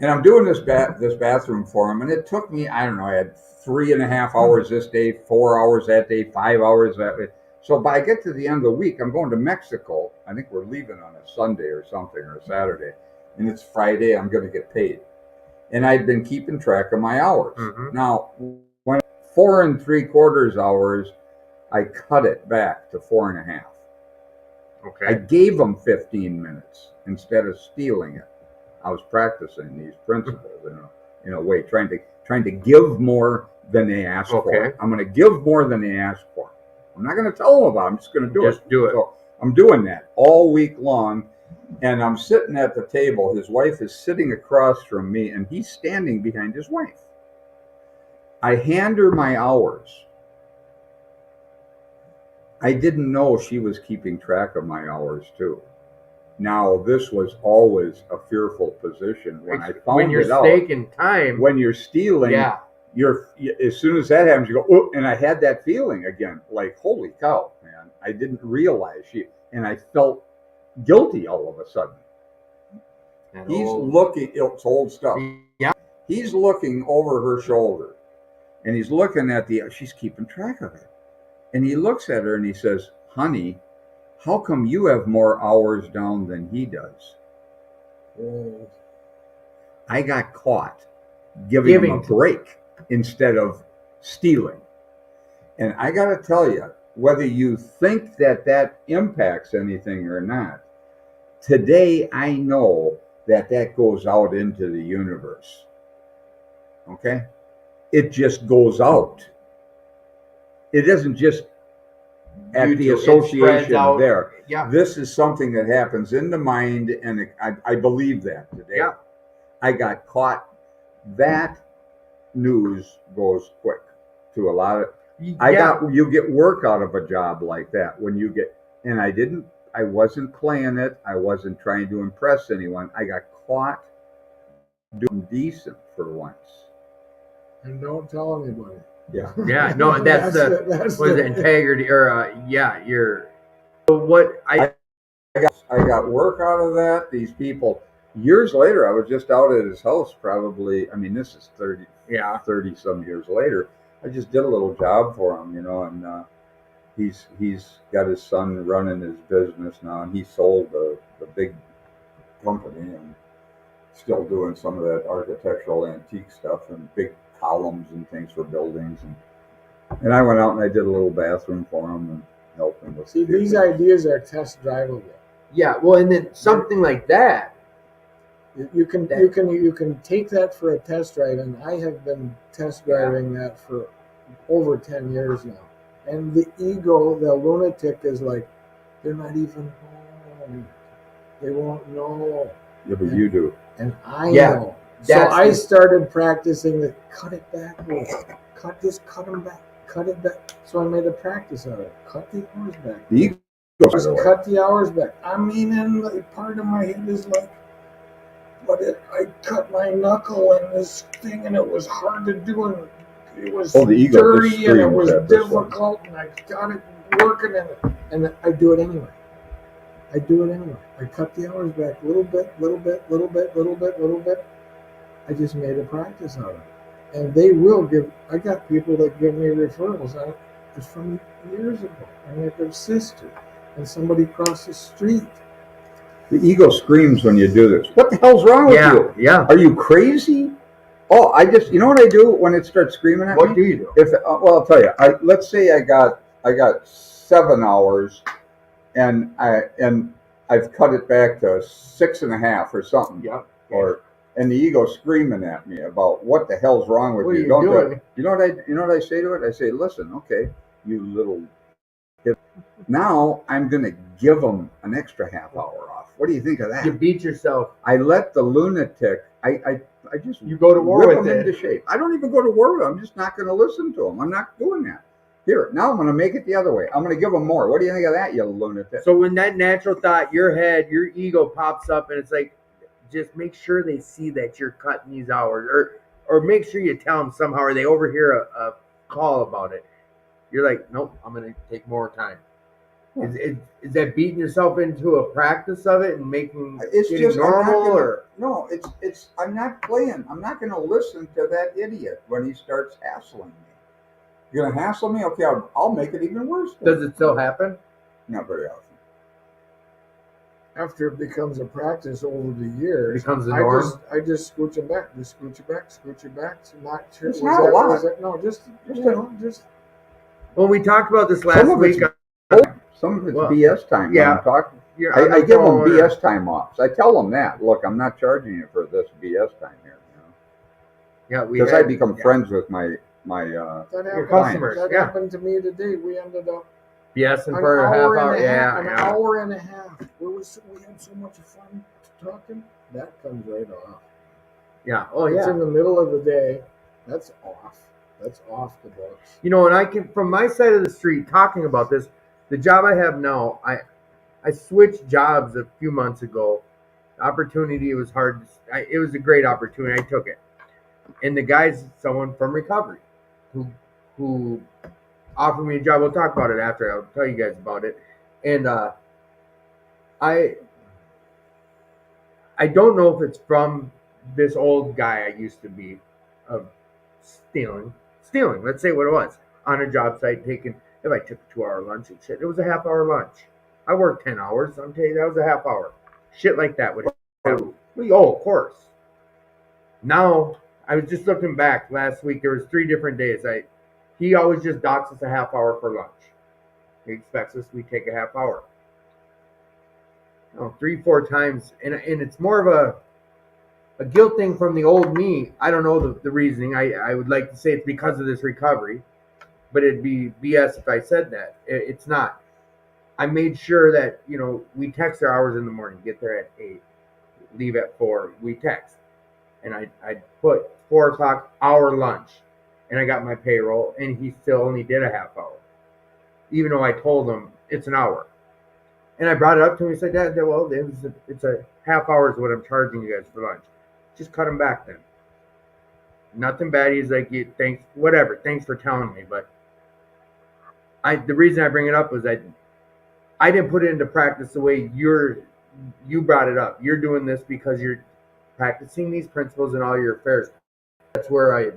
And I'm doing this bathroom for him, and it took me, I don't know, I had 3.5 hours this day, 4 hours that day, 5 hours that day. So by I get to the end of the week, I'm going to Mexico. I think we're leaving on a Sunday or something, or a Saturday. And it's Friday, I'm going to get paid. And I'd been keeping track of my hours. Now, when 4 3/4 hours, I cut it back to 4.5. Okay. I gave them 15 minutes instead of stealing it. I was practicing these principles in a way, trying to give more than they asked for. I'm going to give more than they asked for. I'm not going to tell them about it. I'm just going to do it. Just do it. So I'm doing that all week long, and I'm sitting at the table. His wife is sitting across from me, and he's standing behind his wife. I hand her my hours. I didn't know she was keeping track of my hours too. Now, this was always a fearful position when I found when you're it out. staking time. When you're stealing, you're as soon as that happens, you go, oh, and I had that feeling again, like, holy cow, man! I didn't realize and I felt guilty all of a sudden. He's looking. It's old stuff. Yeah. He's looking over her shoulder, and he's looking at she's keeping track of it. And he looks at her and he says, honey, how come you have more hours down than he does? I got caught giving him a break instead of stealing. And I got to tell you, whether you think that that impacts anything or not, today I know that that goes out into the universe. Okay? It just goes out. It doesn't just at the It spreads association out. there. Yeah. This is something that happens in the mind, and I believe that today. Yeah. I got caught. That news goes quick to a lot of. You get work out of a job like that when you get, and I wasn't playing it. I wasn't trying to impress anyone. I got caught doing decent for once. And don't tell anybody. Yeah. Yeah, no, that's integrity, or you're. So what I got work out of that. These people, years later, I was just out at his house. Probably, I mean, this is 30 some years later. I just did a little job for him, and he's got his son running his business now, and he sold the big company and still doing some of that architectural antique stuff and big columns and things for buildings. And I went out and I did a little bathroom for him and helped him with. See, these ideas are test drivable. Yeah, well, and then something like that. You can take that for a test drive, and I have been test driving that for over 10 years now. And the ego, the lunatic, is like, they're not even home. They won't know. Yeah, but you do. And I know. So I started practicing the cut it back rule. Cut them back. Cut it back. So I made a practice of it. Cut the hours back. The ego. Just cut the hours back. I mean, and like, part of my head is like, but I cut my knuckle in this thing, and it was hard to do, and it was dirty, and it was difficult, and I got it working, and I do it anyway. I cut the hours back little bit. I just made a practice out of it. And they will give, I got people that give me referrals. It's from years ago. I met their sister and somebody across the street. The ego screams when you do this. What the hell's wrong with you? Yeah. Are you crazy? Oh, you know what I do when it starts screaming at me? What do you do? Well, I'll tell you. Let's say I got 7 hours, and I've cut it back to 6.5 or something. Yeah. And the ego screaming at me about what the hell's wrong with you. What are you doing? You know what I say to it? I say, listen, okay, you little. Now I'm going to give them an extra half hour off. What do you think of that? You beat yourself. I let the lunatic. I just you go to war with them into shape. I don't even go to war with them. I'm just not going to listen to them. I'm not doing that. Here, now I'm going to make it the other way. I'm going to give them more. What do you think of that, you lunatic? So when that natural thought, your ego pops up, and it's like, just make sure they see that you're cutting these hours, or make sure you tell them somehow, or they overhear a call about it. You're like, nope, I'm going to take more time. Is that beating yourself into a practice of it and making it normal? No, it's I'm not playing. I'm not going to listen to that idiot when he starts hassling me. You're going to hassle me? Okay, I'll make it even worse. Does it still happen? Not very often. After it becomes a practice over the years, it becomes the norm. I just scooch it back. Just scooch it back. Not sure. It's not a lot. No, just. Well, we talked about this last week. Some of it's BS time. Yeah, I'm talking. I give them BS time off. I tell them that. Look, I'm not charging you for this BS time here. Yeah, because I become friends with my customers. That happened to me today. We ended up BSing for a half hour. An hour and a half. We had so much fun talking. That comes right off. Yeah. Oh yeah. It's in the middle of the day. That's off. That's off the books. And I can, from my side of the street, talking about this. The job I have now, I switched jobs a few months ago. The opportunity was hard. It was a great opportunity. I took it. And the guy's someone from recovery who offered me a job. We'll talk about it after. I'll tell you guys about it. And I don't know if it's from this old guy I used to be of stealing. Let's say what it was on a job site, taking. If I took a 2-hour lunch and shit, it was a half-hour lunch. I worked 10 hours. I'm telling you, that was a half hour. Shit like that would happen. Oh, of course. Now, I was just looking back last week. There was 3 different days. He always just docks us a half hour for lunch. He expects us. We take a half hour. 3-4 times, and it's more of a guilt thing from the old me. I don't know the reasoning. I would like to say it's because of this recovery, but it'd be BS if I said that. It's not. I made sure that we text our hours in the morning, get there at 8, leave at 4. We text, and I put 4 o'clock hour lunch, and I got my payroll, and he still only did a half hour, even though I told him it's an hour. And I brought it up to him. He said, "Dad, well, it's a half hour is what I'm charging you guys for lunch. Just cut him back then." Nothing bad. He's like, "Thanks, whatever. Thanks for telling me." But the reason I bring it up was that I didn't put it into practice the way you brought it up. You're doing this because you're practicing these principles in all your affairs. That's where I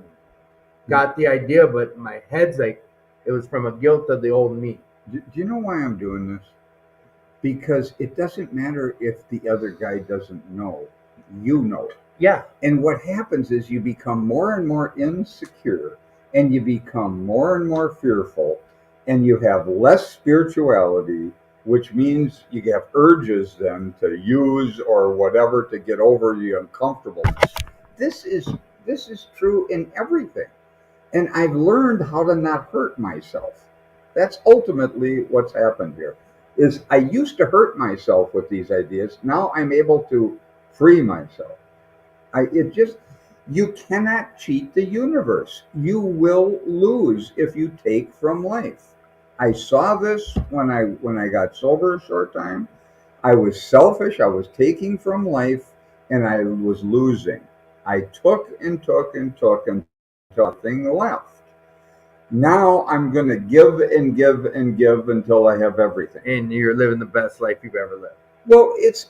got the idea, but my head's like, it was from a guilt of the old me. Do you know why I'm doing this? Because it doesn't matter if the other guy doesn't know. You know it. Yeah. And what happens is you become more and more insecure, and you become more and more fearful, and you have less spirituality, which means you have urges then to use or whatever to get over the uncomfortableness. This is true in everything. And I've learned how to not hurt myself. That's ultimately what's happened here. Is I used to hurt myself with these ideas. Now I'm able to free myself. You cannot cheat the universe. You will lose if you take from life. I saw this when I got sober a short time. I was selfish. I was taking from life, and I was losing. I took and took and took until nothing left. Now I'm going to give and give and give until I have everything. And you're living the best life you've ever lived. Well, it's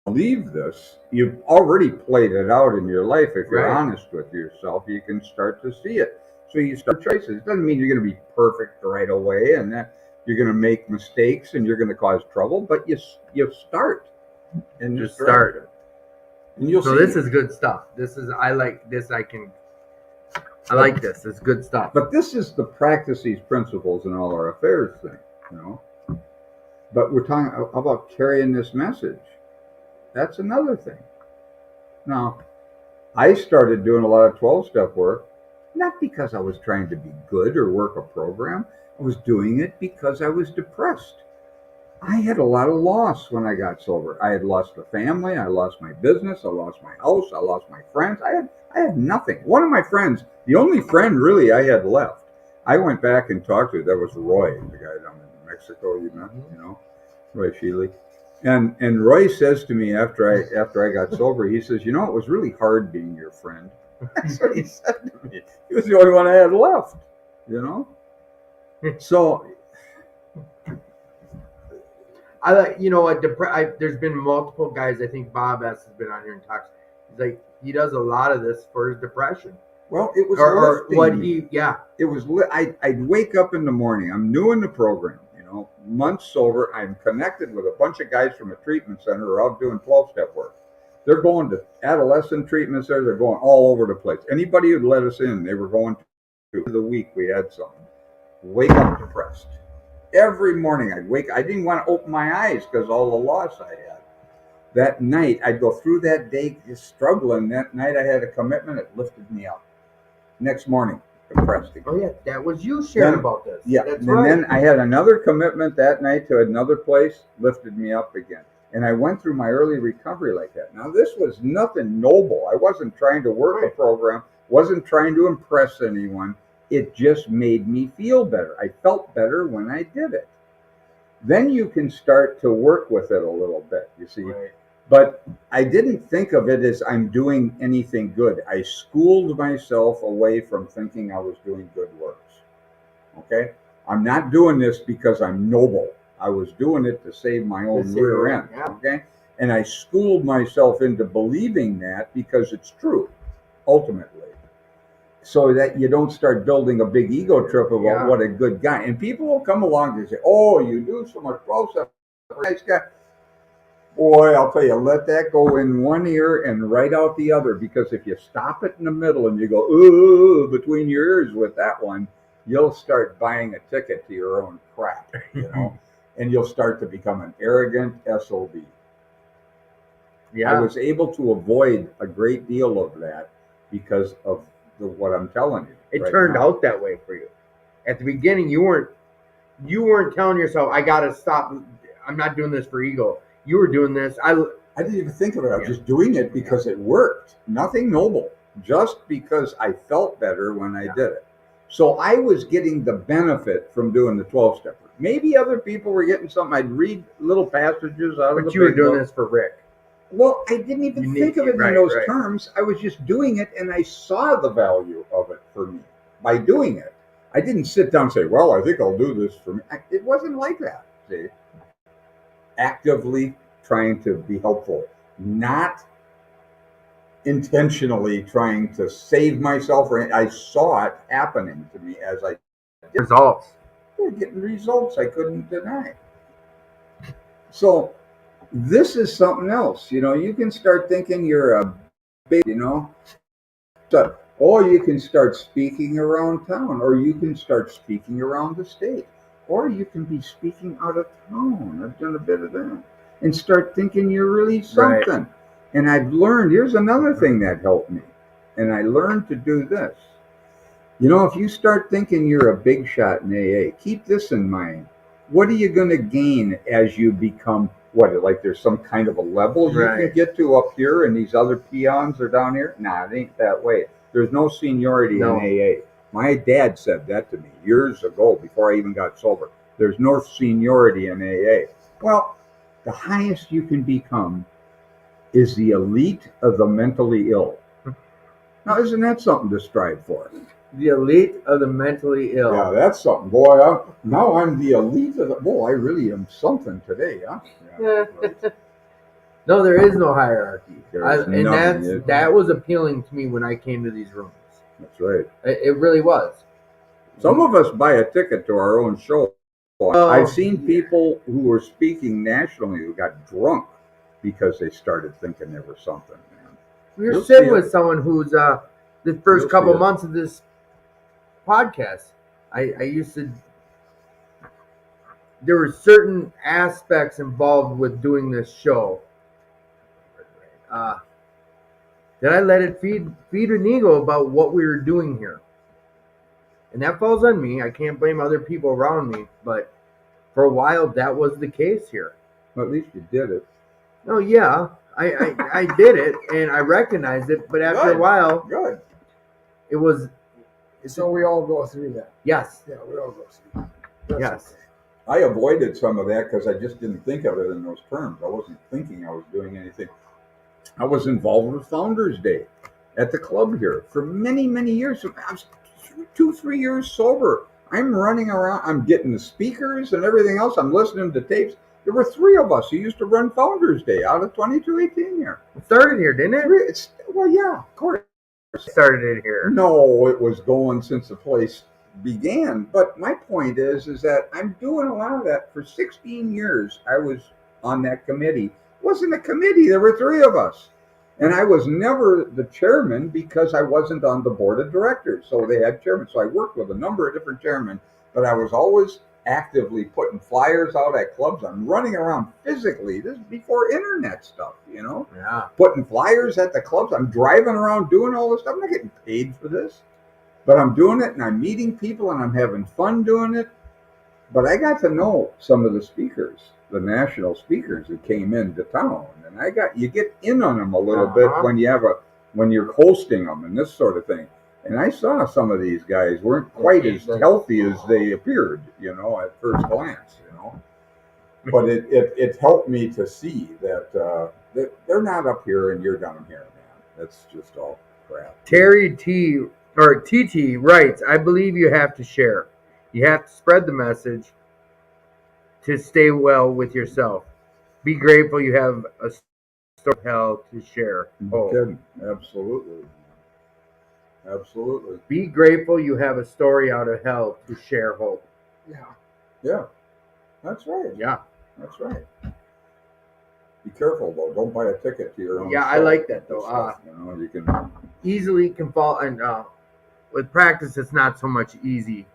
believe this, you've already played it out in your life. If you're Right. honest with yourself, you can start to see it. So you start choices. It doesn't mean you're going to be perfect right away, and that you're going to make mistakes and you're going to cause trouble. But you start, and Just start. and you'll So see. this is good stuff. I like this. I like this. It's good stuff. But this is the practice these principles in all our affairs thing, But we're talking about carrying this message. That's another thing. Now, I started doing a lot of 12-step work, not because I was trying to be good or work a program. I was doing it because I was depressed. I had a lot of loss when I got sober. I had lost a family. I lost my business. I lost my house. I lost my friends. I had nothing. One of my friends, the only friend really I had left, I went back and talked to. That was Roy, the guy down in Mexico you met, Roy Sheely. And Roy says to me after I got sober, he says, it was really hard being your friend. That's what he said to me. He was the only one I had left, So I like, there's been multiple guys. I think Bob S has been on here and talks. He's like, he does a lot of this for his depression. Well, it was or what me. It was. I'd wake up in the morning. I'm new in the program. Months sober. I'm connected with a bunch of guys from a treatment center who are out doing 12-step work. They're going to adolescent treatments there. They're going all over the place. Anybody who'd let us in, they were going to. The week we had something. Wake up depressed. Every morning I'd wake. I didn't want to open my eyes because all the loss I had. that night, I'd go through that day just struggling. That night I had a commitment, it lifted me up. Next morning, depressed again. Oh yeah, that was you sharing Then- about this. Yeah, That's and right. then I had another commitment that night to another place, lifted me up again. And I went through my early recovery like that. Now, this was nothing noble. I wasn't trying to work a Right. program, wasn't trying to impress anyone. It just made me feel better. I felt better when I did it. Then you can start to work with it a little bit, you see. Right. But I didn't think of it as I'm doing anything good. I schooled myself away from thinking I was doing good works. Okay? I'm not doing this because I'm noble. I was doing it to save my own save rear your- end. yeah. Okay? And I schooled myself into believing that because it's true, ultimately. So that you don't start building a big ego trip about Yeah. what a good guy. And people will come along and say, "Oh, you do so much close-up, nice guy." Boy, I'll tell you, let that go in one ear and right out the other. Because if you stop it in the middle and you go, "Ooh," between your ears with that one, you'll start buying a ticket to your own crap, you know, and you'll start to become an arrogant SOB. Yeah. I was able to avoid a great deal of that because of what I'm telling you. It right turned now. out that way for you. At the beginning, you weren't telling yourself, "I gotta stop. I'm not doing this for ego." You were doing this. I didn't even think of it. I was Yeah. just doing it because it worked. Nothing noble. Just because I felt better when I Yeah. did it. So I was getting the benefit from doing the 12-stepper. Maybe other people were getting something. I'd read little passages out of the But you were big doing book. this for Rick. Well, I didn't even You think need- of it right, in those right. terms. I was just doing it, and I saw the value of it for me by doing it. I didn't sit down and say, "Well, I think I'll do this for me." It wasn't like that. See, actively trying to be helpful, not intentionally trying to save myself. Or I saw it happening to me as I Results. were getting results I couldn't deny. So this is something else. You know, you can start thinking you're a big, you know, so, or you can start speaking around town, or you can start speaking around the state, or you can be speaking out of town. I've done a bit of that. And start thinking you're really Right. something. And I've learned, here's another thing that helped me. And I learned to do this. You know, if you start thinking you're a big shot in AA, keep this in mind. What are you going to gain as you become what? Like there's some kind of a level you can Right. get to up here, and these other peons are down here? Nah, it ain't that way. There's no seniority No. in AA. My dad said that to me years ago before I even got sober. There's no seniority in AA. Well, the highest you can become is the elite of the mentally ill. Now, isn't that something to strive for? The elite of the mentally ill. Yeah, that's something, boy. Now I'm the elite of the. Boy, I really am something today, huh? Yeah, right. No, there is no hierarchy. There's And nothing. that was appealing to me when I came to these rooms. That's right. It really was. Some of us buy a ticket to our own show. Oh, I've seen yeah. people who were speaking nationally who got drunk because they started thinking they were something, man. We were You'll sitting see with it. someone who's the first You'll couple see it. months of this podcast. I used to. There were certain aspects involved with doing this show. That I let it feed an ego about what we were doing here, and that falls on me. I can't blame other people around me, but for a while that was the case here. At least you did it. Oh yeah, I did it and I recognized it, but after Good. a while Good. it was So we all go through that. yes, Yeah, we all go through that. That's yes. okay. I avoided some of that because I just didn't think of it in those terms. I wasn't thinking I was doing anything. I was involved with Founders Day at the club here for many, many years. I was 2-3 years sober. I'm running around. I'm getting the speakers and everything else. I'm listening to tapes. There were 3 of us who used to run Founders Day out of 2218 here. It started here, didn't it? Well, yeah, of course. It started it here. No, it was going since the place began. But my point is that I'm doing a lot of that. For 16 years, I was on that committee. It wasn't a committee. There were 3 of us. And I was never the chairman because I wasn't on the board of directors. So they had chairman. So I worked with a number of different chairmen, but I was always actively putting flyers out at clubs. I'm running around physically. This is before internet stuff, Yeah. putting flyers at the clubs. I'm driving around doing all this stuff. I'm not getting paid for this, but I'm doing it and I'm meeting people and I'm having fun doing it. But I got to know some of the speakers, the national speakers who came into town, and you get in on them a little bit when you're hosting them and this sort of thing. And I saw some of these guys weren't quite as healthy as they appeared, at first glance, But it helped me to see that they're not up here and you're down here, man. That's just all crap. Terry T or TT writes, I believe you have to share. You have to spread the message to stay well with yourself. Be grateful you have a story of hell to share. No kidding. Absolutely. Absolutely. Be grateful you have a story out of hell to share hope. Yeah. That's right. Yeah. That's right. Be careful though. Don't buy a ticket to your own. Yeah, I like that though. Stuff, you can easily can fall, and with practice, it's not so much easy.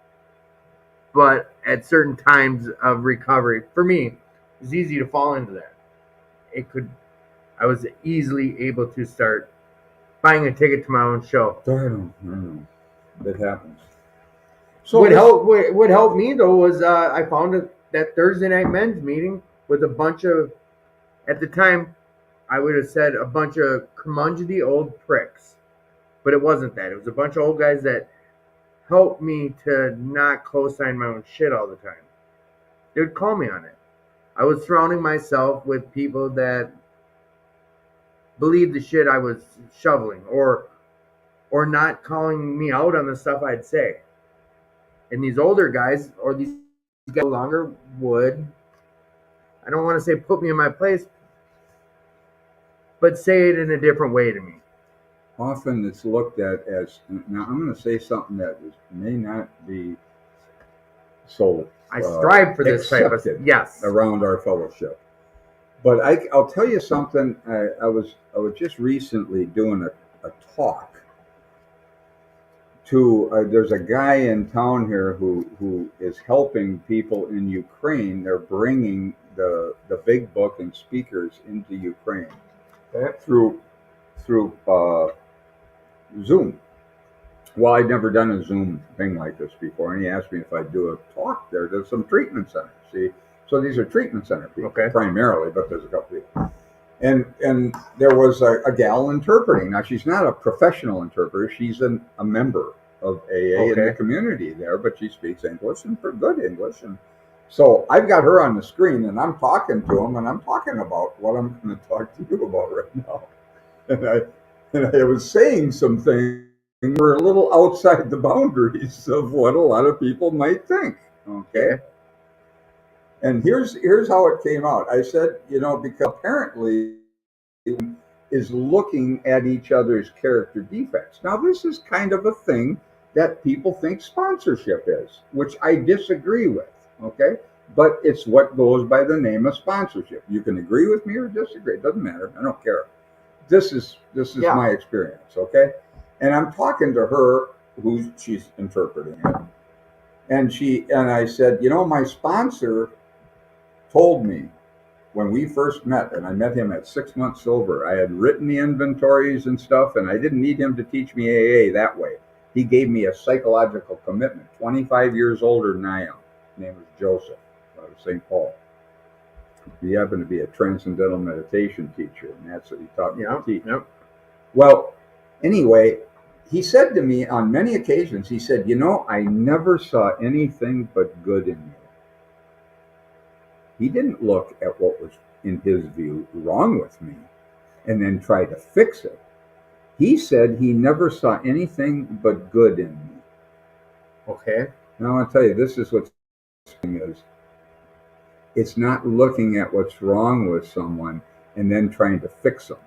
But at certain times of recovery, for me, it's easy to fall into that. I was easily able to start buying a ticket to my own show. I know. It happens. So What helped me though was I found that Thursday night men's meeting with a bunch of, at the time, I would have said a bunch of curmudgeonly old pricks, but it wasn't that. It was a bunch of old guys that helped me to not co-sign my own shit all the time. They would call me on it. I was surrounding myself with people that believed the shit I was shoveling, or not calling me out on the stuff I'd say. And these older guys, or these guys no longer would, I don't want to say put me in my place, but say it in a different way to me. Often it's looked at as, now I'm going to say something that may not be so I strive for this type of, yes, around our fellowship. But I'll tell you something. I was just recently doing a talk to there's a guy in town here who is helping people in Ukraine. They're bringing the big book and speakers into Ukraine through Zoom. Well, I'd never done a Zoom thing like this before, and he asked me if I'd do a talk there. There's some treatment centers, see? So these are treatment center people, primarily, but there's a couple people. And there was a gal interpreting. Now, she's not a professional interpreter. She's a member of AA in the community there, but she speaks English and good English. And so I've got her on the screen, and I'm talking to him, and I'm talking about what I'm going to talk to you about right now. And I was saying some things that were a little outside the boundaries of what a lot of people might think, okay? And here's how it came out. I said, because apparently is looking at each other's character defects. Now, this is kind of a thing that people think sponsorship is, which I disagree with, okay? But it's what goes by the name of sponsorship. You can agree with me or disagree. It doesn't matter. I don't care. This is my experience, okay? And I'm talking to her, she's interpreting it. And I said, my sponsor told me when we first met, and I met him at 6 months sober, I had written the inventories and stuff, and I didn't need him to teach me AA that way. He gave me a psychological commitment, 25 years older than I am. His name was Joseph, out of St. Paul. He happened to be a transcendental meditation teacher, and that's what he taught me to teach. Yep. Well, anyway, he said to me on many occasions, he said, I never saw anything but good in you. He didn't look at what was, in his view, wrong with me and then try to fix it. He said he never saw anything but good in me. Okay. Now, I'll tell you, this is what's is. It's not looking at what's wrong with someone and then trying to fix them.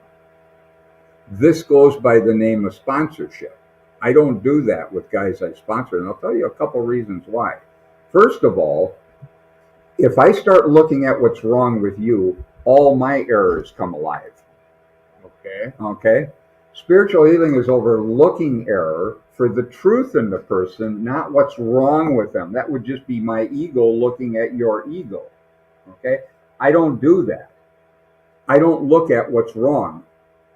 This goes by the name of sponsorship. I don't do that with guys I sponsor, and I'll tell you a couple reasons why. First of all, if I start looking at what's wrong with you, all my errors come alive. Okay. Okay? Spiritual healing is overlooking error for the truth in the person, not what's wrong with them. That would just be my ego looking at your ego. Okay? I don't do that. I don't look at what's wrong.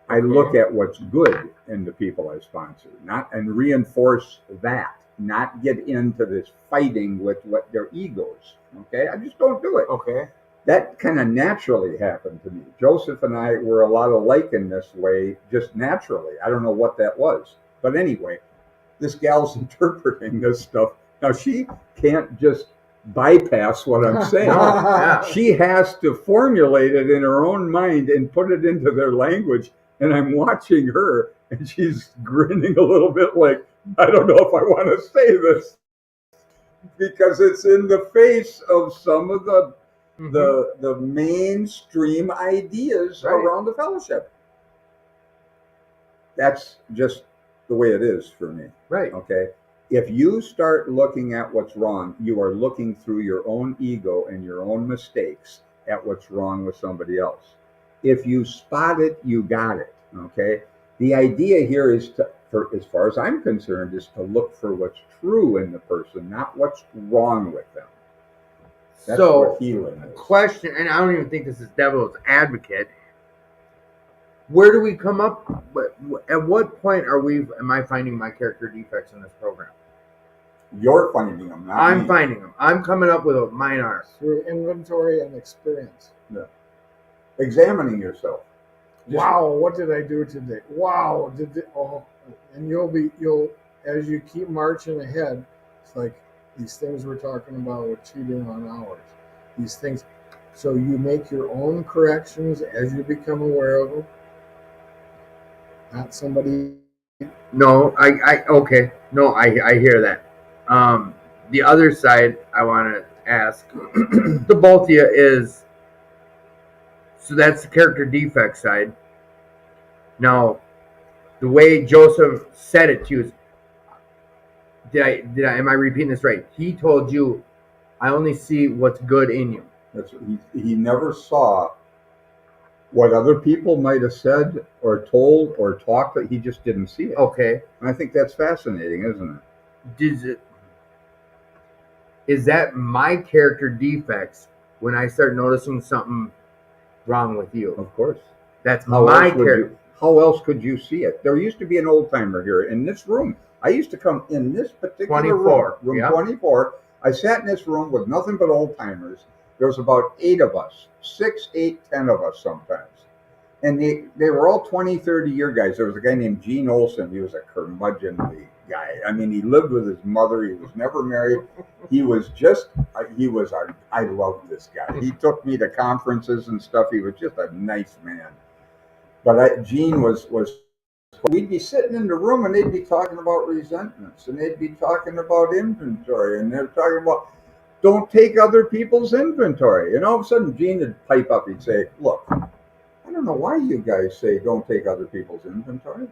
I look at what's good in the people I sponsor, and reinforce that, not get into this fighting with what their egos. Okay? I just don't do it. Okay. That kind of naturally happened to me. Joseph and I were a lot alike in this way, just naturally. I don't know what that was. But anyway, this gal's interpreting this stuff. Now, she can't just bypass what I'm saying. Yeah. She has to formulate it in her own mind and put it into their language. And I'm watching her, and she's grinning a little bit like, I don't know if I want to say this, because it's in the face of some of the mainstream ideas around the fellowship. That's just the way it is for me. Right. Okay. If you start looking at what's wrong, you are looking through your own ego and your own mistakes at what's wrong with somebody else. If you spot it, you got it. Okay. The idea here is as far as I'm concerned, is to look for what's true in the person, not what's wrong with them. That's what healing is. Question, and I don't even think this is devil's advocate. Where do we come up? At what point am I finding my character defects in this program? You're finding them, not I'm me. finding them. I'm coming up with mine are. Through inventory and experience. Yeah. Examining yourself. Wow, what did I do today? Wow, and you'll as you keep marching ahead, it's like these things we're talking about with cheating on hours. These things, so you make your own corrections as you become aware of them. Not somebody. No, okay. No, I hear that. The other side I want to ask the both of you is, so that's the character defect side. Now, the way Joseph said it to you is, am I repeating this right? He told you, I only see what's good in you. That's he never saw what other people might have said or told or talked, but he just didn't see it. Okay. And I think that's fascinating, isn't it? Is that my character defects when I start noticing something wrong with you? Of course. That's my character. How else could you see it? There used to be an old timer here in this room. I used to come in this particular 24, room yeah. 24. I sat in this room with nothing but old timers. There was about 8 of us, 6, 8, 10 of us sometimes. And they were all 20, 30-year guys. There was a guy named Gene Olson. He was a curmudgeonly guy. I mean, he lived with his mother. He was never married. I loved this guy. He took me to conferences and stuff. He was just a nice man. But Gene was, we'd be sitting in the room and they'd be talking about resentments and they'd be talking about inventory and they're talking about don't take other people's inventory. And all of a sudden Gene would pipe up. He'd say, look, I don't know why you guys say don't take other people's inventory.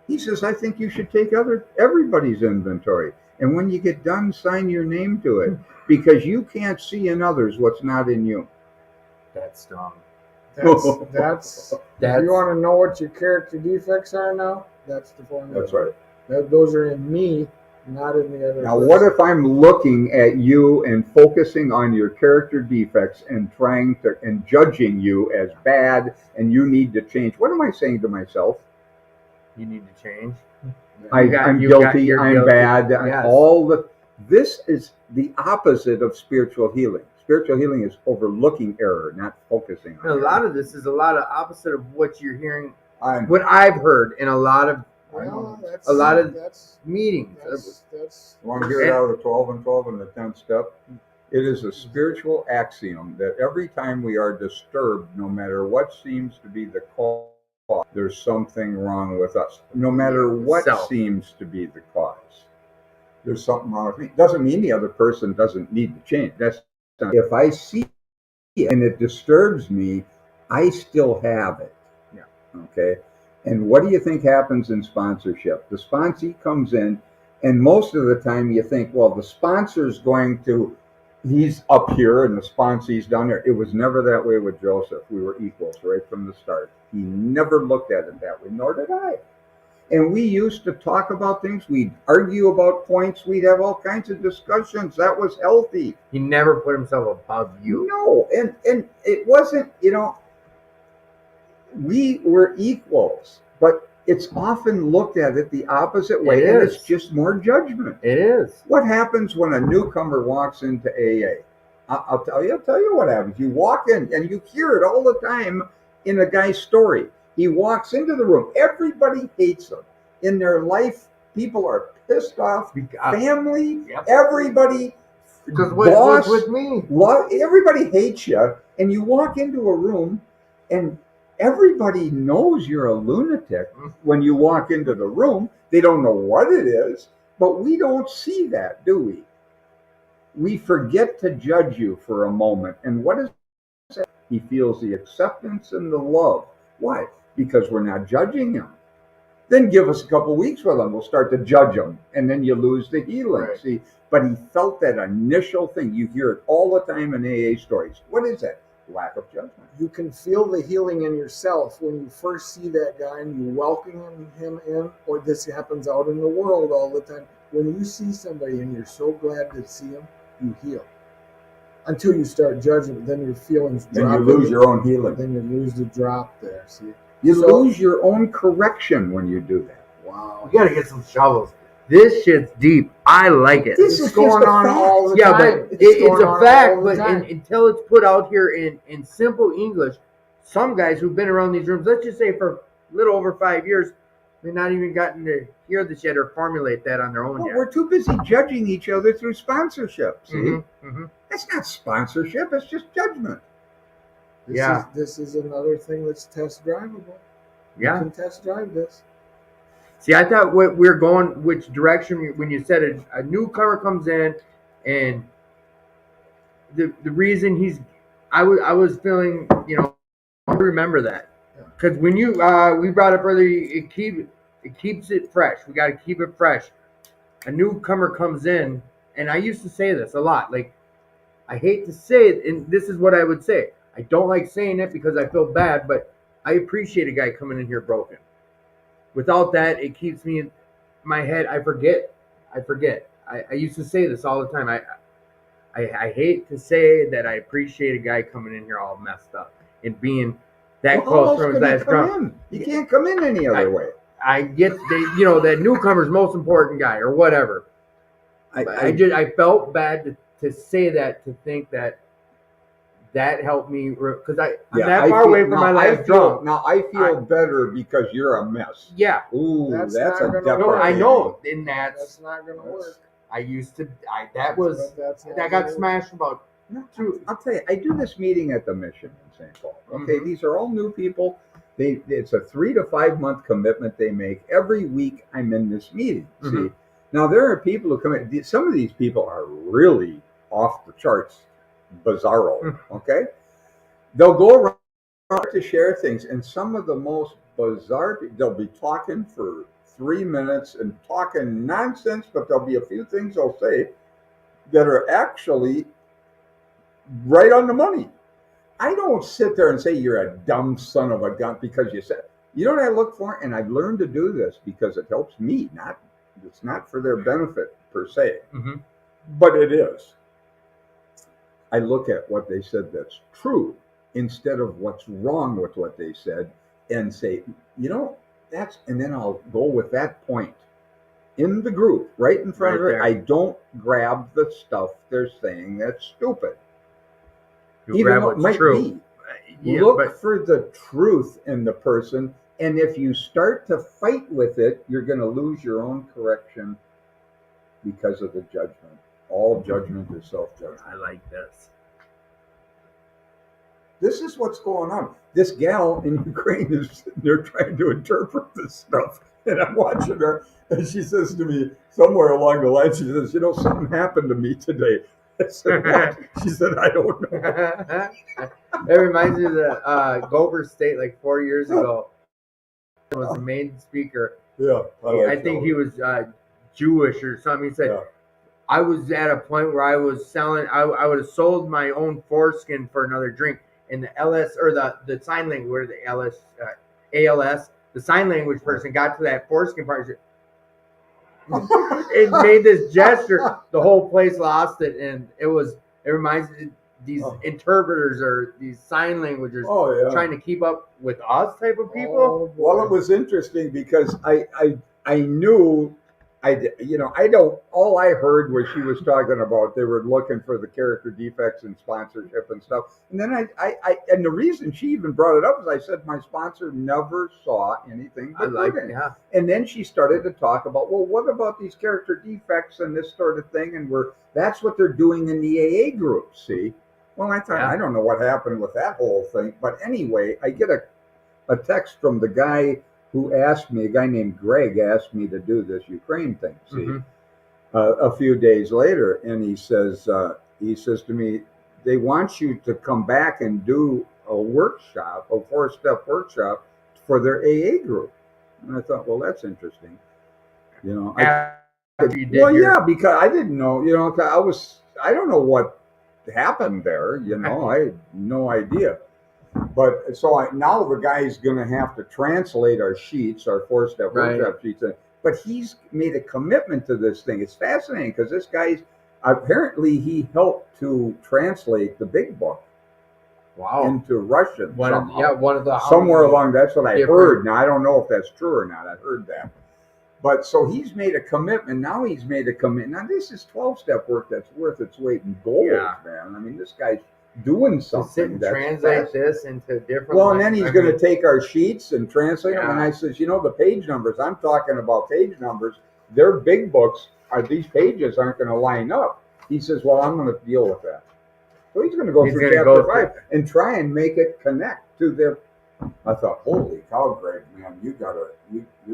He says, I think you should take everybody's inventory. And when you get done, sign your name to it because you can't see in others what's not in you. That's strong. That's if you want to know what your character defects are now, that's the formula. That's right. Those are in me, not in the other. Now, what if I'm looking at you and focusing on your character defects and and judging you as bad and you need to change? What am I saying to myself? You need to change. I'm guilty. I'm bad. Yes. This is the opposite of spiritual healing. Spiritual healing is overlooking error, not focusing on And a error. lot of this is a lot of opposite of what you're hearing, what I've heard in a lot of meetings. That's You want to hear it out of the 12 and 12 and the 10th step? It is a spiritual axiom that every time we are disturbed, no matter what seems to be the cause, there's something wrong with us. No matter what seems to be the cause, there's something wrong with me. Doesn't mean the other person doesn't need to change. If I see it and it disturbs me, I still have it. Yeah. Okay. And what do you think happens in sponsorship? The sponsee comes in, and most of the time you think, well, the sponsor's he's up here and the sponsee's down there. It was never that way with Joseph. We were equals right from the start. He never looked at it that way, nor did I. And we used to talk about things. We'd argue about points. We'd have all kinds of discussions. That was healthy. He never put himself above you. No, and it wasn't, we were equals, but it's often looked at it the opposite way, It and is. it's just more judgment. It is. What happens when a newcomer walks into AA? I'll tell you what happens. You walk in, and you hear it all the time in a guy's story. He walks into the room. Everybody hates him. In their life, people are pissed off. Family, Yep. everybody, Because boss, what's with me? everybody hates you. And you walk into a room, and everybody knows you're a lunatic when you walk into the room. They don't know what it is, but we don't see that, do we? We forget to judge you for a moment. And what is that? He feels the acceptance and the love. Why? Because we're not judging him. Then give us a couple weeks with him. We'll start to judge him. And then you lose the healing. Right. See, but he felt that initial thing. You hear it all the time in AA stories. What is that? Lack of judgment. You can feel the healing in yourself when you first see that guy and you welcome him in, or this happens out in the world all the time. When you see somebody and you're so glad to see him, you heal. Until you start judging, then your feelings Then drop. you lose your own healing. Then you lose the drop there. See? You So- lose your own correction when you do that. Wow. You gotta get some shovels. This shit's deep. I like it. This It's is going just a on fact. all the Yeah, time. but it's going a on fact. all the But time. until it's put out here in simple English, some guys who've been around these rooms, let's just say for a little over 5 years, they've not even gotten to hear this yet or formulate that on their own Well, yet. we're too busy judging each other through sponsorship. See, Mhm, mhm. that's not sponsorship. It's just judgment. This is another thing that's test drivable. Yeah. You can test drive this. See, I thought what we're going, which direction when you said a newcomer comes in, and the reason I was feeling, I remember that because when you we brought up earlier, it keeps it fresh. We got to keep it fresh. A newcomer comes in, and I used to say this a lot. Like, I hate to say it, and this is what I would say. I don't like saying it because I feel bad, but I appreciate a guy coming in here broken. Without that, it keeps me in my head. I forget. I used to say this all the time. I hate to say that I appreciate a guy coming in here all messed up and being that Well, how close else from his could he last come drunk. in? You can't come in any other way. I get that newcomer's most important guy or whatever. I felt bad to say that, to think that helped me because I'm that far away from my last drunk. Now I feel better because you're a mess. Yeah. Ooh, That's that's not a gonna definite. work. No, I know. And That's not going to work. I used to. That That's got smashed about two. I'll tell you, I do this meeting at the mission in St. Paul. Okay, Mhm. these are all new people. It's a 3 to 5 month commitment they make. Every week I'm in this meeting. See, Mhm. now there are people who come in. Some of these people are really off the charts, bizarro. Okay, they'll go around to share things, and some of the most bizarre. They'll be talking for 3 minutes and talking nonsense, but there'll be a few things they'll say that are actually right on the money. I don't sit there and say you're a dumb son of a gun because you said. You know what I look for, and I've learned to do this because it helps me. It's not for their benefit per se, Mhm. but it is. I look at what they said that's true instead of what's wrong with what they said, and say, and then I'll go with that point in the group, right in front of Right her. there. I don't grab the stuff they're saying that's stupid. You grab though it what's might true. be. Yeah, Look but for the truth in the person, and if you start to fight with it, you're going to lose your own correction because of the judgment. All judgment is self-judgment. I like this. This is what's going on. This gal in Ukraine is sitting there trying to interpret this stuff, and I'm watching her, and she says to me somewhere along the line, she says, something happened to me today. I said, what? She said, I don't know. It reminds me of the Gover State like 4 years ago. It was the main speaker. Yeah, I think he was Jewish or something. He said, Yeah. I was at a point where I was selling, I would have sold my own foreskin for another drink. And the LS or the sign language, where the ALS, the sign language person got to that foreskin part, it made this gesture. The whole place lost it, and it reminds me these interpreters or these sign languages trying to keep up with us type of people. Oh, Well, it was interesting because I knew all I heard was she was talking about they were looking for the character defects and sponsorship and stuff. And then and the reason she even brought it up is I said my sponsor never saw anything but good. Yeah. And then she started to talk about, well, what about these character defects and this sort of thing? And that's what they're doing in the AA group, see? Well, I thought, I don't know what happened with that whole thing. But anyway, I get a text from the guy who asked me, a guy named Greg asked me to do this Ukraine thing, see, a few days later. And he says to me, they want you to come back and do a workshop, a 4-step workshop for their AA group. And I thought, well, that's interesting. Because I didn't know, I don't know what happened there, I had no idea. But so now the guy's going to have to translate our sheets, our 4-step workshop sheets. But he's made a commitment to this thing. It's fascinating because this guy's apparently he helped to translate the big book into Russian. One of the somewhere along. That's what I heard. Now I don't know if that's true or not. I heard that. But so he's made a commitment. Now he's made a commitment. Now this is 12-step work that's worth its weight in gold, man. I mean, this guy's doing something. Translate this into different. Well, and then he's going to take our sheets and translate them. And I says, the page numbers. I'm talking about page numbers. Their big books these pages aren't going to line up. He says, well, I'm going to deal with that. So he's going to go through chapter 5 and try and make it connect to their. I thought, holy cow, Greg, man, you're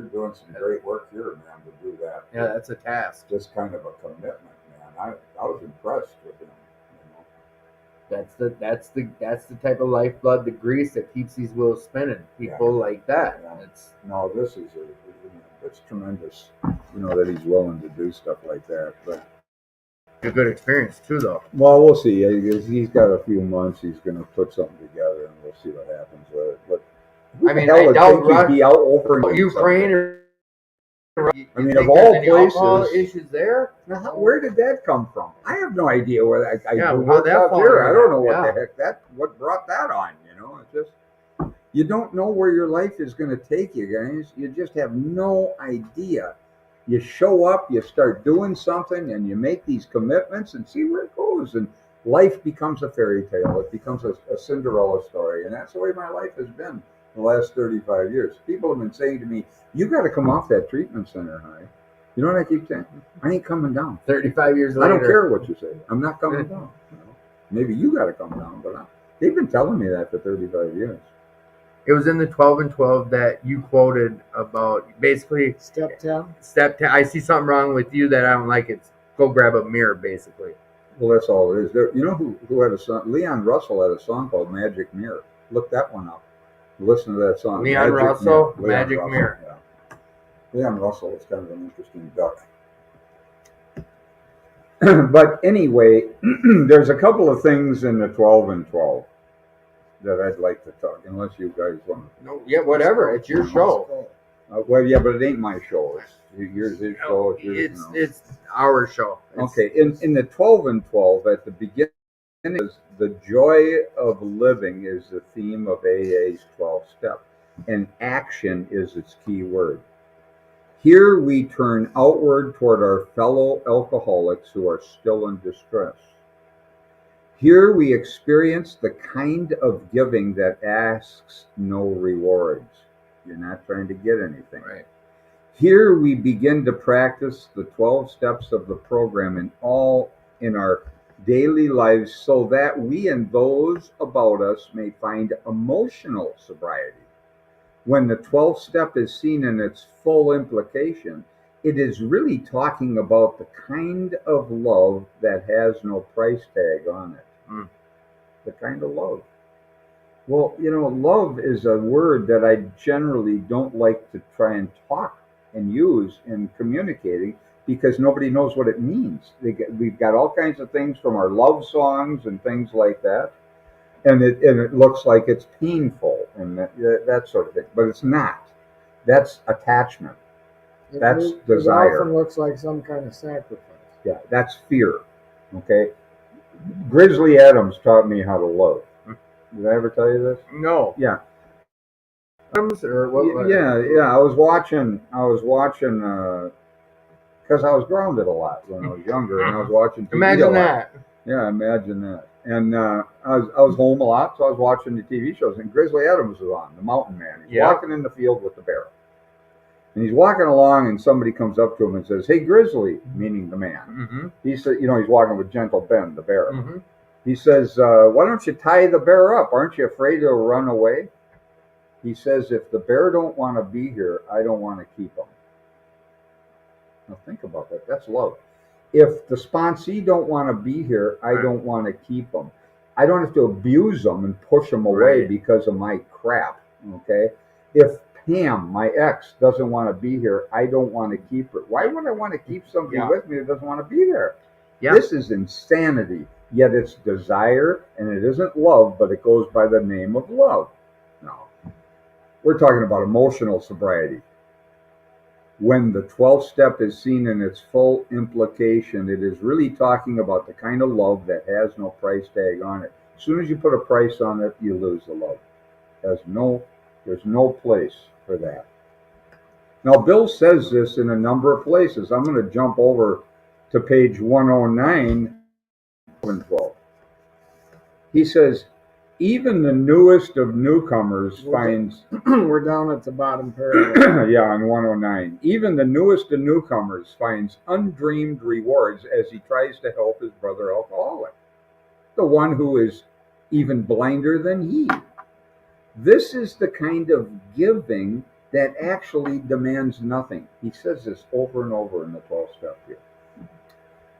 doing some great work here, man, to do that. Yeah, that's a task. Just kind of a commitment, man. I was impressed with him. That's the type of lifeblood, the grease that keeps these wheels spinning. People like that. Yeah. This is it's tremendous. That he's willing to do stuff like that. But a good experience too, though. Well, we'll see. He's got a few months. He's going to put something together, and we'll see what happens with it. But I doubt he'd be out over Ukraine or. Of all places, issues there. Now, where did that come from? I have no idea where that. I don't know what the heck what brought that on. It's just you don't know where your life is going to take you, guys. You just have no idea. You show up, you start doing something, and you make these commitments and see where it goes. And life becomes a fairy tale. It becomes a Cinderella story, and that's the way my life has been the last 35 years. People have been saying to me, you got to come off that treatment center, Hy. You know what I keep saying? I ain't coming down. 35 years later. I don't care what you say. I'm not coming down. Maybe you got to come down, but they've been telling me that for 35 years. It was in the 12 and 12 that you quoted about basically step 10. Step 10. I see something wrong with you that I don't like. It's go grab a mirror, basically. Well, that's all it is. Who had a song? Leon Russell had a song called Magic Mirror. Look that one up. Listen to that song. Leon Russell, Magic Mirror. Yeah. Leon Russell is kind of an interesting duck. But anyway, there's a couple of things in the 12 and 12 that I'd like to talk, unless you guys want to. No, yeah, whatever. It's your show. But it ain't my show. It's yours, his show. It's our show. Okay, in the 12 and 12, at the beginning, the joy of living is the theme of AA's 12 step, and action is its key word. Here we turn outward toward our fellow alcoholics who are still in distress. Here we experience the kind of giving that asks no rewards. You're not trying to get anything. Right. Here we begin to practice the 12 steps of the program in our daily lives so that we and those about us may find emotional sobriety. When the 12th step is seen in its full implication, it is really talking about the kind of love that has no price tag on it. The kind of love. Well, love is a word that I generally don't like to try and talk and use in communicating because nobody knows what it means. We've got all kinds of things from our love songs and things like that. And it looks like it's painful and that sort of thing, but it's not. That's attachment. That's It desire. often looks like some kind of sacrifice. Yeah, that's fear. Okay. Grizzly Adams taught me how to love. Did I ever tell you this? No. Yeah. Or what? Yeah. I was watching. Because I was grounded a lot when I was younger, and I was watching TV a Imagine lot. that. Yeah, imagine that. And I was home a lot, so I was watching the TV shows, and Grizzly Adams was on, the Mountain Man. He's Yeah. walking in the field with the bear, and he's walking along, and somebody comes up to him and says, "Hey, Grizzly," meaning the man. Mm-hmm. He said, he's walking with Gentle Ben, the bear. Mm-hmm. He says, "Why don't you tie the bear up? Aren't you afraid he'll run away?" He says, "If the bear don't want to be here, I don't want to keep him." Now think about that. That's love. If the sponsee don't want to be here, I don't want to keep them. I don't have to abuse them and push them away Right. because of my crap. Okay. If Pam, my ex, doesn't want to be here, I don't want to keep her. Why would I want to keep somebody Yeah. with me that doesn't want to be there? Yeah. This is insanity. Yet it's desire, and it isn't love, but it goes by the name of love. No. We're talking about emotional sobriety. When the 12th step is seen in its full implication, it is really talking about the kind of love that has no price tag on it. As soon as you put a price on it, you lose the love. There's no place for that. Now, Bill says this in a number of places. I'm going to jump over to page 109 and 12. He says, even the newest of newcomers finds We're down at the bottom paragraph. yeah, on 109. Even the newest of newcomers finds undreamed rewards as he tries to help his brother alcoholic, the one who is even blinder than he. This is the kind of giving that actually demands nothing. He says this over and over in the 12th step here.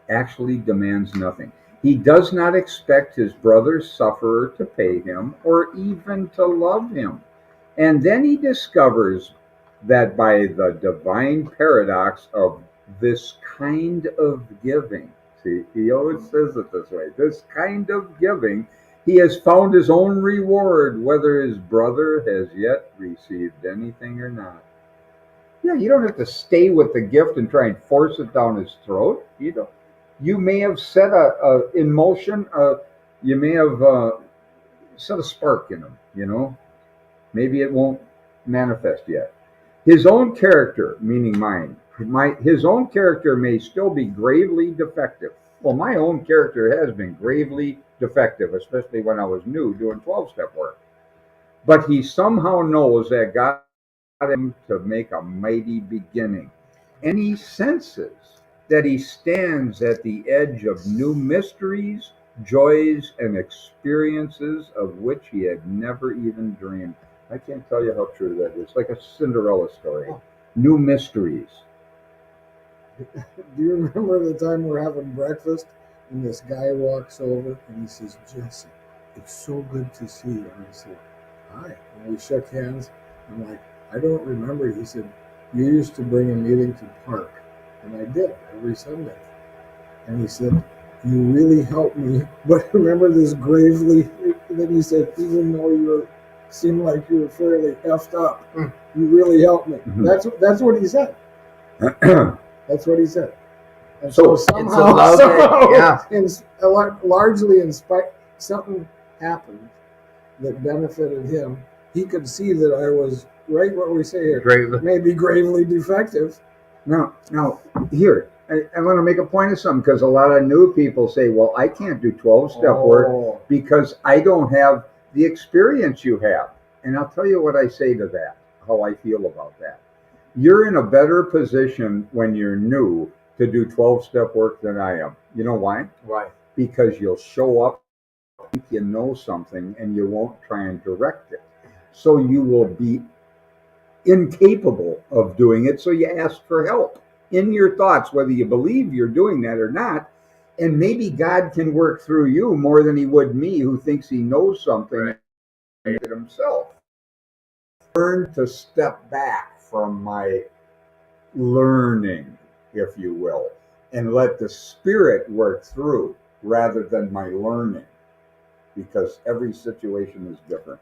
Actually demands nothing. He does not expect his brother sufferer to pay him or even to love him. And then he discovers that by the divine paradox of this kind of giving, see, he always says it this way, this kind of giving, he has found his own reward, whether his brother has yet received anything or not. Yeah, you don't have to stay with the gift and try and force it down his throat. You don't. You may have set in motion. You may have set a spark in him. Maybe it won't manifest yet. His own character, meaning mine, his own character may still be gravely defective. Well, my own character has been gravely defective, especially when I was new doing 12-step work. But he somehow knows that God got him to make a mighty beginning. And he senses that he stands at the edge of new mysteries, joys, and experiences of which he had never even dreamed. I can't tell you how true that is. Like a Cinderella story. New mysteries. Do you remember the time we're having breakfast and this guy walks over and he says, "Jesse, it's so good to see you." And I said, "Hi." And we shook hands. I'm like, "I don't remember." He said, "You used to bring a meeting to park." And I did every Sunday. And he said, "You really helped me." But remember this gravely that he said, even though you seemed like you were fairly effed up, you really helped me. Mhm. That's what he said. That's what he said. And So- somehow, largely in spite, something happened that benefited him. He could see that I was right. What we say here, Great. maybe gravely defective. Now, here, I want to make a point of something because a lot of new people say, well, I can't do 12-step work because I don't have the experience you have. And I'll tell you what I say to that, how I feel about that. You're in a better position when you're new to do 12-step work than I am. You know why? Why? Because you'll show up, think you know something, and you won't try and direct it. So you will be incapable of doing it, so you ask for help in your thoughts, whether you believe you're doing that or not. And maybe God can work through you more than he would me, who thinks he knows something himself. Learn to step back from my learning, if you will, and let the Spirit work through rather than my learning, because every situation is different.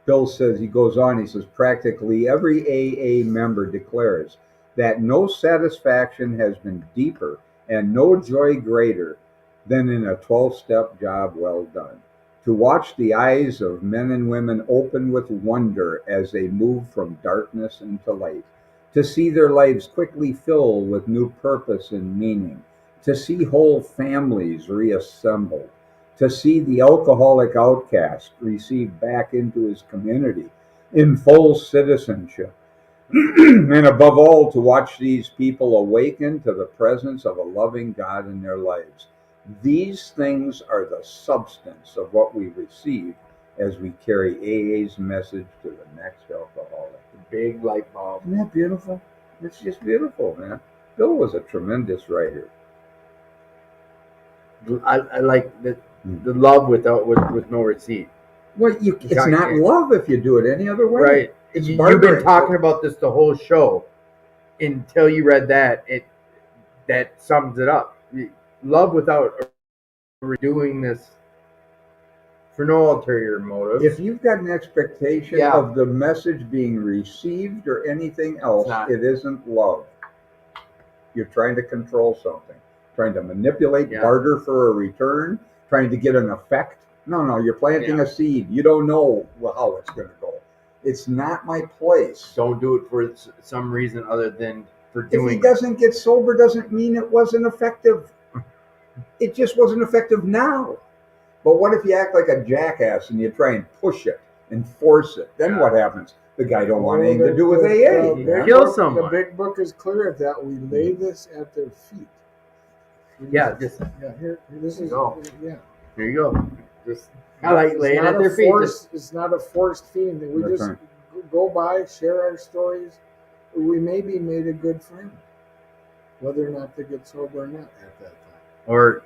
Bill says, he goes on, he says, practically every AA member declares that no satisfaction has been deeper and no joy greater than in a 12-step job well done. To watch the eyes of men and women open with wonder as they move from darkness into light, to see their lives quickly fill with new purpose and meaning, to see whole families reassembled, to see the alcoholic outcast received back into his community in full citizenship, and above all, to watch these people awaken to the presence of a loving God in their lives. These things are the substance of what we receive as we carry AA's message to the next alcoholic. Big light bulb. Isn't that beautiful? It's just beautiful, man. Bill was a tremendous writer. I like the love with no receipt. Well, it's not love if you do it any other way. Right. It's You've barbaric. been talking about this the whole show until you read that. That sums it up. Love without doing this for no ulterior motive. If you've got an expectation Yeah. of the message being received or anything else, it isn't love. You're trying to control something, trying to manipulate, barter for a return, trying to get an effect. No, you're planting a seed. You don't know how it's going to go. It's not my place. Don't do it for some reason other than for If doing he doesn't get sober, doesn't mean it wasn't effective. It just wasn't effective now. But what if you act like a jackass and you try and push it and force it? Then what happens? The guy don't want anything to do with AA. Kill someone. The big book is clear at that. We lay this at their feet. Here, this is. Go. Yeah. There you go. Just I like laying at their feet. It's not a forced feeding thing. We That's just right. go by, share our stories. We maybe made a good friend, whether or not they get sober or not at that time. Or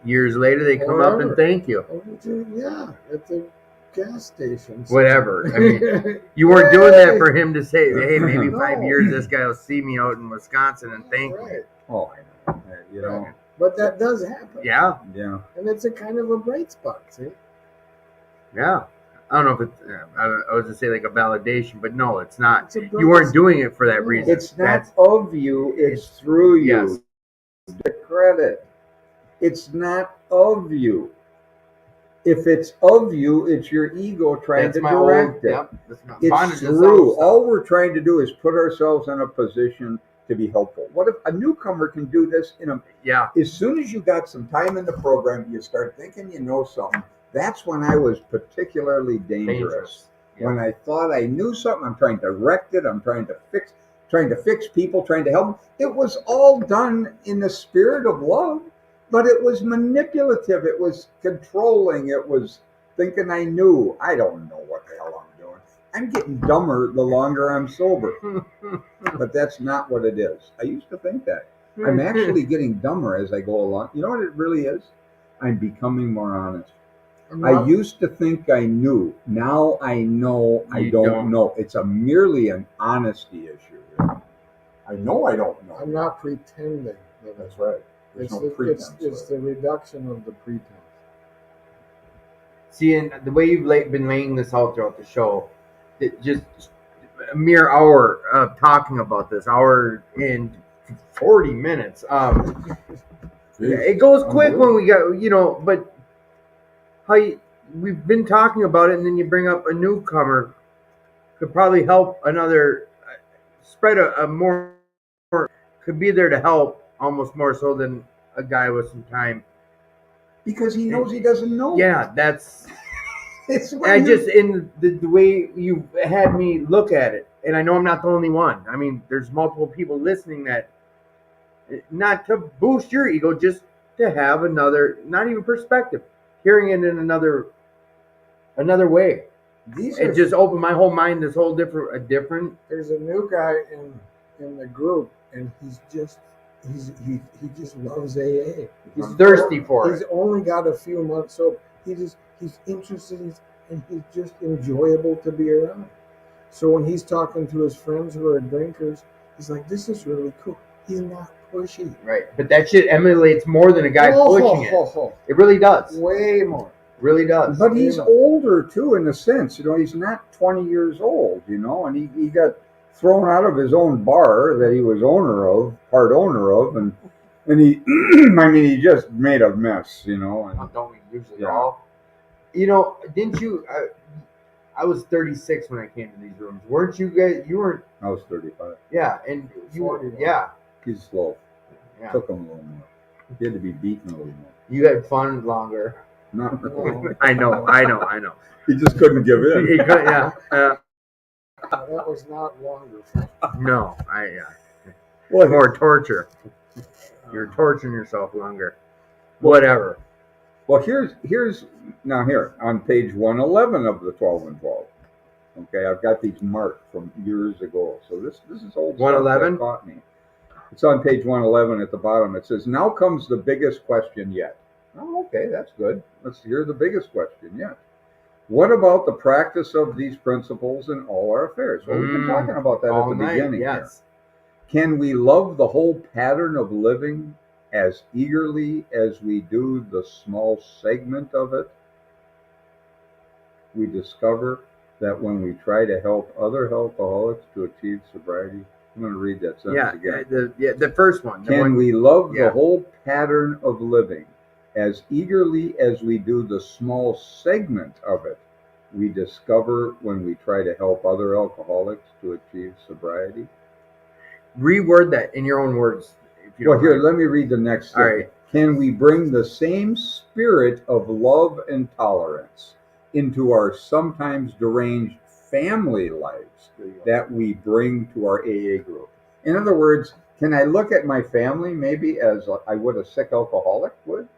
years later, they come up and thank you. Yeah, at the gas station. Whatever. I mean, you weren't doing that for him to say, "Hey, maybe 5 years this guy will see me out in Wisconsin and thank me." Oh, I know. You know. But that does happen. Yeah. Yeah. And it's a kind of a bright spot, see? Yeah. I don't know if it's, I was going to say like a validation, but no, it's not. It's a bright You weren't doing it for that reason. It's not of you, it's through you. Yes. The credit. It's not of you. If it's of you, it's your ego trying to direct it. Yep, that's my It's bondage is through. also- All we're trying to do is put ourselves in a position to be helpful. What if a newcomer can do this as soon as you got some time in the program, you start thinking you know something. That's when I was particularly dangerous. Yeah. When I thought I knew something, I'm trying to direct it, I'm trying to fix people, trying to help them. It was all done in the spirit of love, but it was manipulative, it was controlling, it was thinking I knew. I don't know what the hell I'm doing. I'm getting dumber the longer I'm sober. But that's not what it is. I used to think that. I'm actually getting dumber as I go along. You know what it really is? I'm becoming more honest. I used to think I knew. Now I know I don't know. It's merely an honesty issue. I know I don't know. I'm not pretending. That's right. There's no pretense. It's the reduction of the pretense. See, and the way you've been laying this out throughout the show, it just a mere hour of talking about this, hour and 40 minutes. It goes quick when we got, but we've been talking about it, and then you bring up a newcomer could probably help spread a more, could be there to help almost more so than a guy with some time. Because he knows he doesn't know. Yeah, that's. It's in the way you had me look at it, and I know I'm not the only one. I mean, there's multiple people listening that, not to boost your ego, just to have another, not even perspective, hearing it in another way. It just opened my whole mind. This whole different. There's a new guy in the group, and he just loves AA. He's thirsty for it. He's only got a few months, so he's interested, and he's just enjoyable to be around. So when he's talking to his friends who are drinkers, he's like, "This is really cool." He's not pushy. Right, but that shit emulates more than a guy pushing it. It really does. Way more. Really does. But he's older too, in a sense. He's not 20 years old. And he got thrown out of his own bar that he was part owner of, and he, I mean, he just made a mess. And Don't we usually Yeah. all? Didn't you? I was 36 when I came to these rooms. Weren't you guys? You weren't. I was 35. Yeah, and you were. 41. Yeah, He's slow. yeah. Took him a little more. He had to be beaten a little more. You had fun longer. Not really. I know. He just couldn't give in. Yeah. That was not longer. No, Well, more torture. You're torturing yourself longer. Whatever. Well, here's on page 111 of the 12 and 12. Okay, I've got these marked from years ago, so this is old stuff 111? that caught me. It's on page 111 at the bottom. It says, "Now comes the biggest question yet." Oh, okay, that's good. Let's hear the biggest question yet. What about the practice of these principles in all our affairs? Well, we've been talking about that All at the night, beginning. yes. Here. Can we love the whole pattern of living as eagerly as we do the small segment of it? We discover that when we try to help other alcoholics to achieve sobriety. I'm going to read that sentence again. The first one. Can we love Yeah. the whole pattern of living as eagerly as we do the small segment of it we discover when we try to help other alcoholics to achieve sobriety? Reword that in your own words. If you Well, don't here, mind. let me read the next thing. All right. Can we bring the same spirit of love and tolerance into our sometimes deranged family lives that we bring to our AA group? In other words, can I look at my family maybe as I would a sick alcoholic would?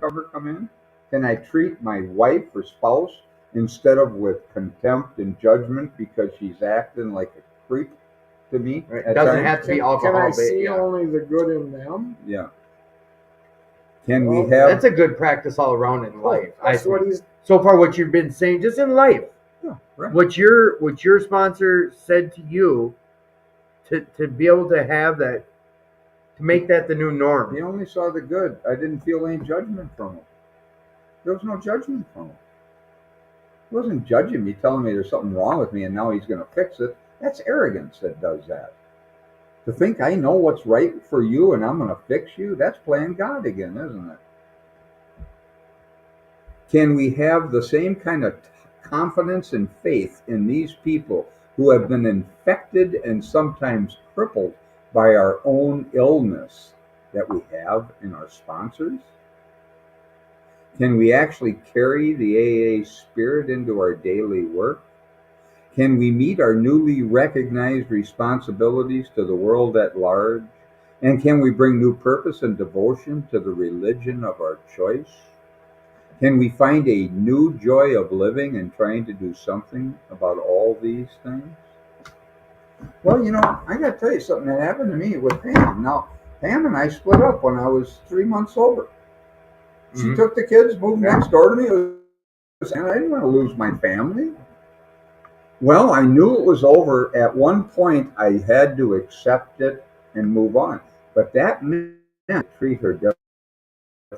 Cover come in? Can I treat my wife or spouse instead of with contempt and judgment because she's acting like a creep to me? Right. at Doesn't times? have to be Can alcohol. I but see yeah. only the good in them? Yeah. Can Well, we have? That's a good practice all around in life. That's what he's. So far, what you've been saying, just in life, Yeah, right. what your sponsor said to you, to be able to have that, to make that the new norm. He only saw the good. I didn't feel any judgment from him. There was no judgment from him. He wasn't judging me, telling me there's something wrong with me and now he's going to fix it. That's arrogance that does that. To think I know what's right for you and I'm going to fix you, that's playing God again, isn't it? Can we have the same kind of confidence and faith in these people who have been infected and sometimes crippled by our own illness that we have in our sponsors? Can we actually carry the AA spirit into our daily work? Can we meet our newly recognized responsibilities to the world at large? And can we bring new purpose and devotion to the religion of our choice? Can we find a new joy of living and trying to do something about all these things? Well, I got to tell you something that happened to me with Pam. Now, Pam and I split up when I was 3 months sober. She Mhm. took the kids, moved next door to me, and I didn't want to lose my family. Well, I knew it was over. At one point, I had to accept it and move on. But that meant treat her different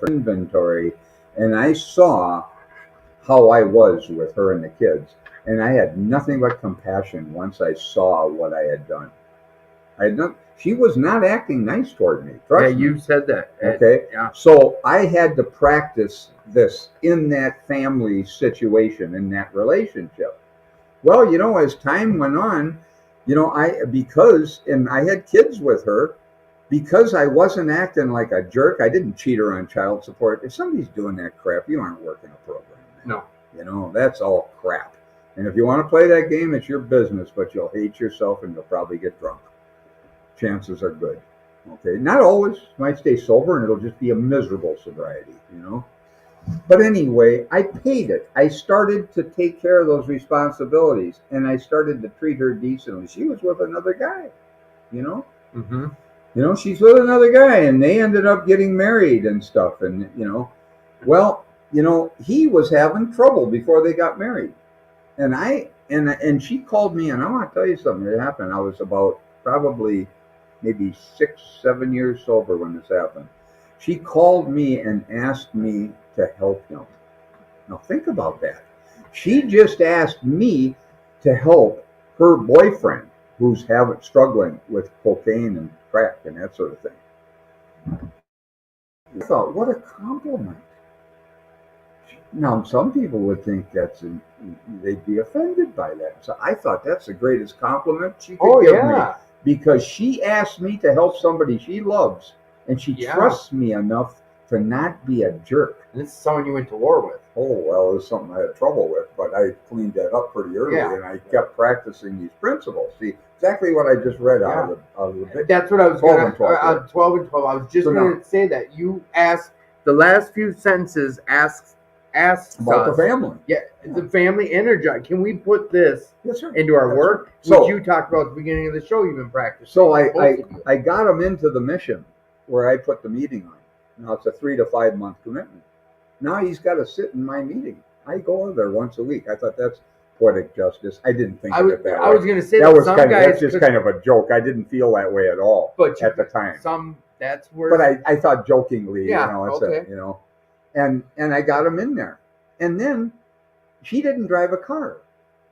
inventory, and I saw how I was with her and the kids. And I had nothing but compassion once I saw what I had done. She was not acting nice toward me. Trust me. You said that. Okay. Yeah. So I had to practice this in that family situation, in that relationship. Well, as time went on, I had kids with her, because I wasn't acting like a jerk. I didn't cheat her on child support. If somebody's doing that crap, you aren't working a program. No. That's all crap. And if you want to play that game, it's your business, but you'll hate yourself and you'll probably get drunk. Chances are good. Okay, not always. You might stay sober and it'll just be a miserable sobriety, But anyway, I paid it. I started to take care of those responsibilities and I started to treat her decently. She was with another guy, Mm-hmm. She's with another guy and they ended up getting married and stuff. And, he was having trouble before they got married. And she called me, and I want to tell you something that happened. I was about probably maybe 6-7 years sober when this happened. She called me and asked me to help him. Now think about that. She just asked me to help her boyfriend who's struggling with cocaine and crack and that sort of thing. I thought, what a compliment. Now, some people would think they'd be offended by that. So I thought that's the greatest compliment she could give me, because she asked me to help somebody she loves, and she trusts me enough to not be a jerk. And this is someone you went to war with. Oh, well, it was something I had trouble with, but I cleaned that up pretty early, and I kept practicing these principles. See, exactly what I just read out of the book. That's what I was going to 12 and 12 and 12. I was just going to say that. You asked, the last few sentences asks about us, the family. Yeah, the family energize. Can we put this into our work? So, which you talked about at the beginning of the show, you've been practicing. So I got him into the mission where I put the meeting on. Now it's a 3 to 5 month commitment. Now he's got to sit in my meeting. I go over there once a week. I thought that's poetic justice. I didn't think of it that way. I was going to say that was that's just kind of a joke. I didn't feel that way at all at the time. That's where. But I thought jokingly, okay. And I got him in there. And then she didn't drive a car.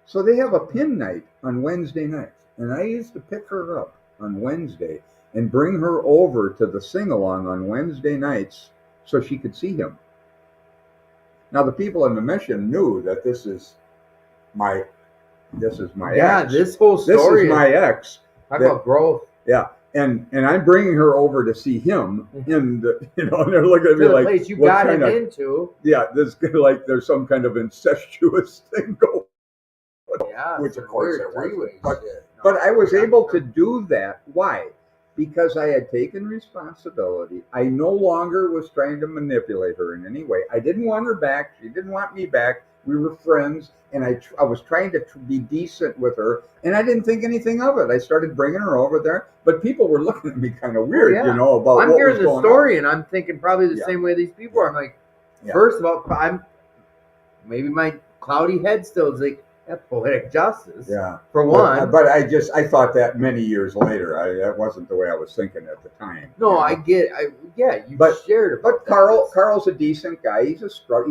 So they have a pin night on Wednesday nights. And I used to pick her up on Wednesday and bring her over to the sing-along on Wednesday nights so she could see him. Now, the people in the mission knew that this is my ex. This whole story. This is my ex. Talk about growth. Yeah. And I'm bringing her over to see him, and and they're looking at me like, place you got him into. Yeah, there's like there's some kind of incestuous thing going. Yeah, which of course it was. Yeah. But I was able to do that. Why? Because I had taken responsibility. I no longer was trying to manipulate her in any way. I didn't want her back. She didn't want me back. We were friends, and I was trying to be decent with her, and I didn't think anything of it. I started bringing her over there, but people were looking at me kind of weird, about I'm what hearing was going the story, on. and I'm thinking probably the same way these people are. I'm like, first of all, maybe my cloudy head still is like, that's poetic justice. Yeah. For one. But I thought that many years later. That wasn't the way I was thinking at the time. No, I get. Shared it. But Carl's a decent guy. He's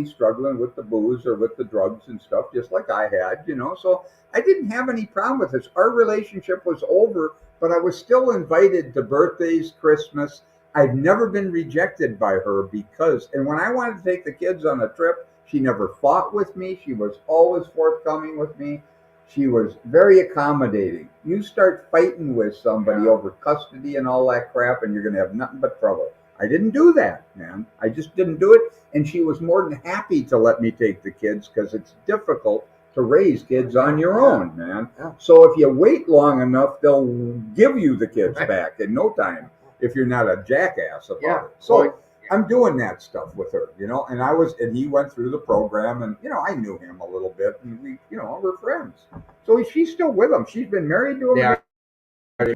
struggling with the booze or with the drugs and stuff, just like I had, So I didn't have any problem with this. Our relationship was over, but I was still invited to birthdays, Christmas. I've never been rejected by her and when I wanted to take the kids on a trip, she never fought with me. She was always forthcoming with me. She was very accommodating. You start fighting with somebody over custody and all that crap, and you're going to have nothing but trouble. I didn't do that, man. I just didn't do it. And she was more than happy to let me take the kids because it's difficult to raise kids on your own, man. Yeah. So if you wait long enough, they'll give you the kids back in no time if you're not a jackass about it. So I'm doing that stuff with her, and he went through the program, and, I knew him a little bit, and we, we're friends. So she's still with him. She's been married to him. Yeah.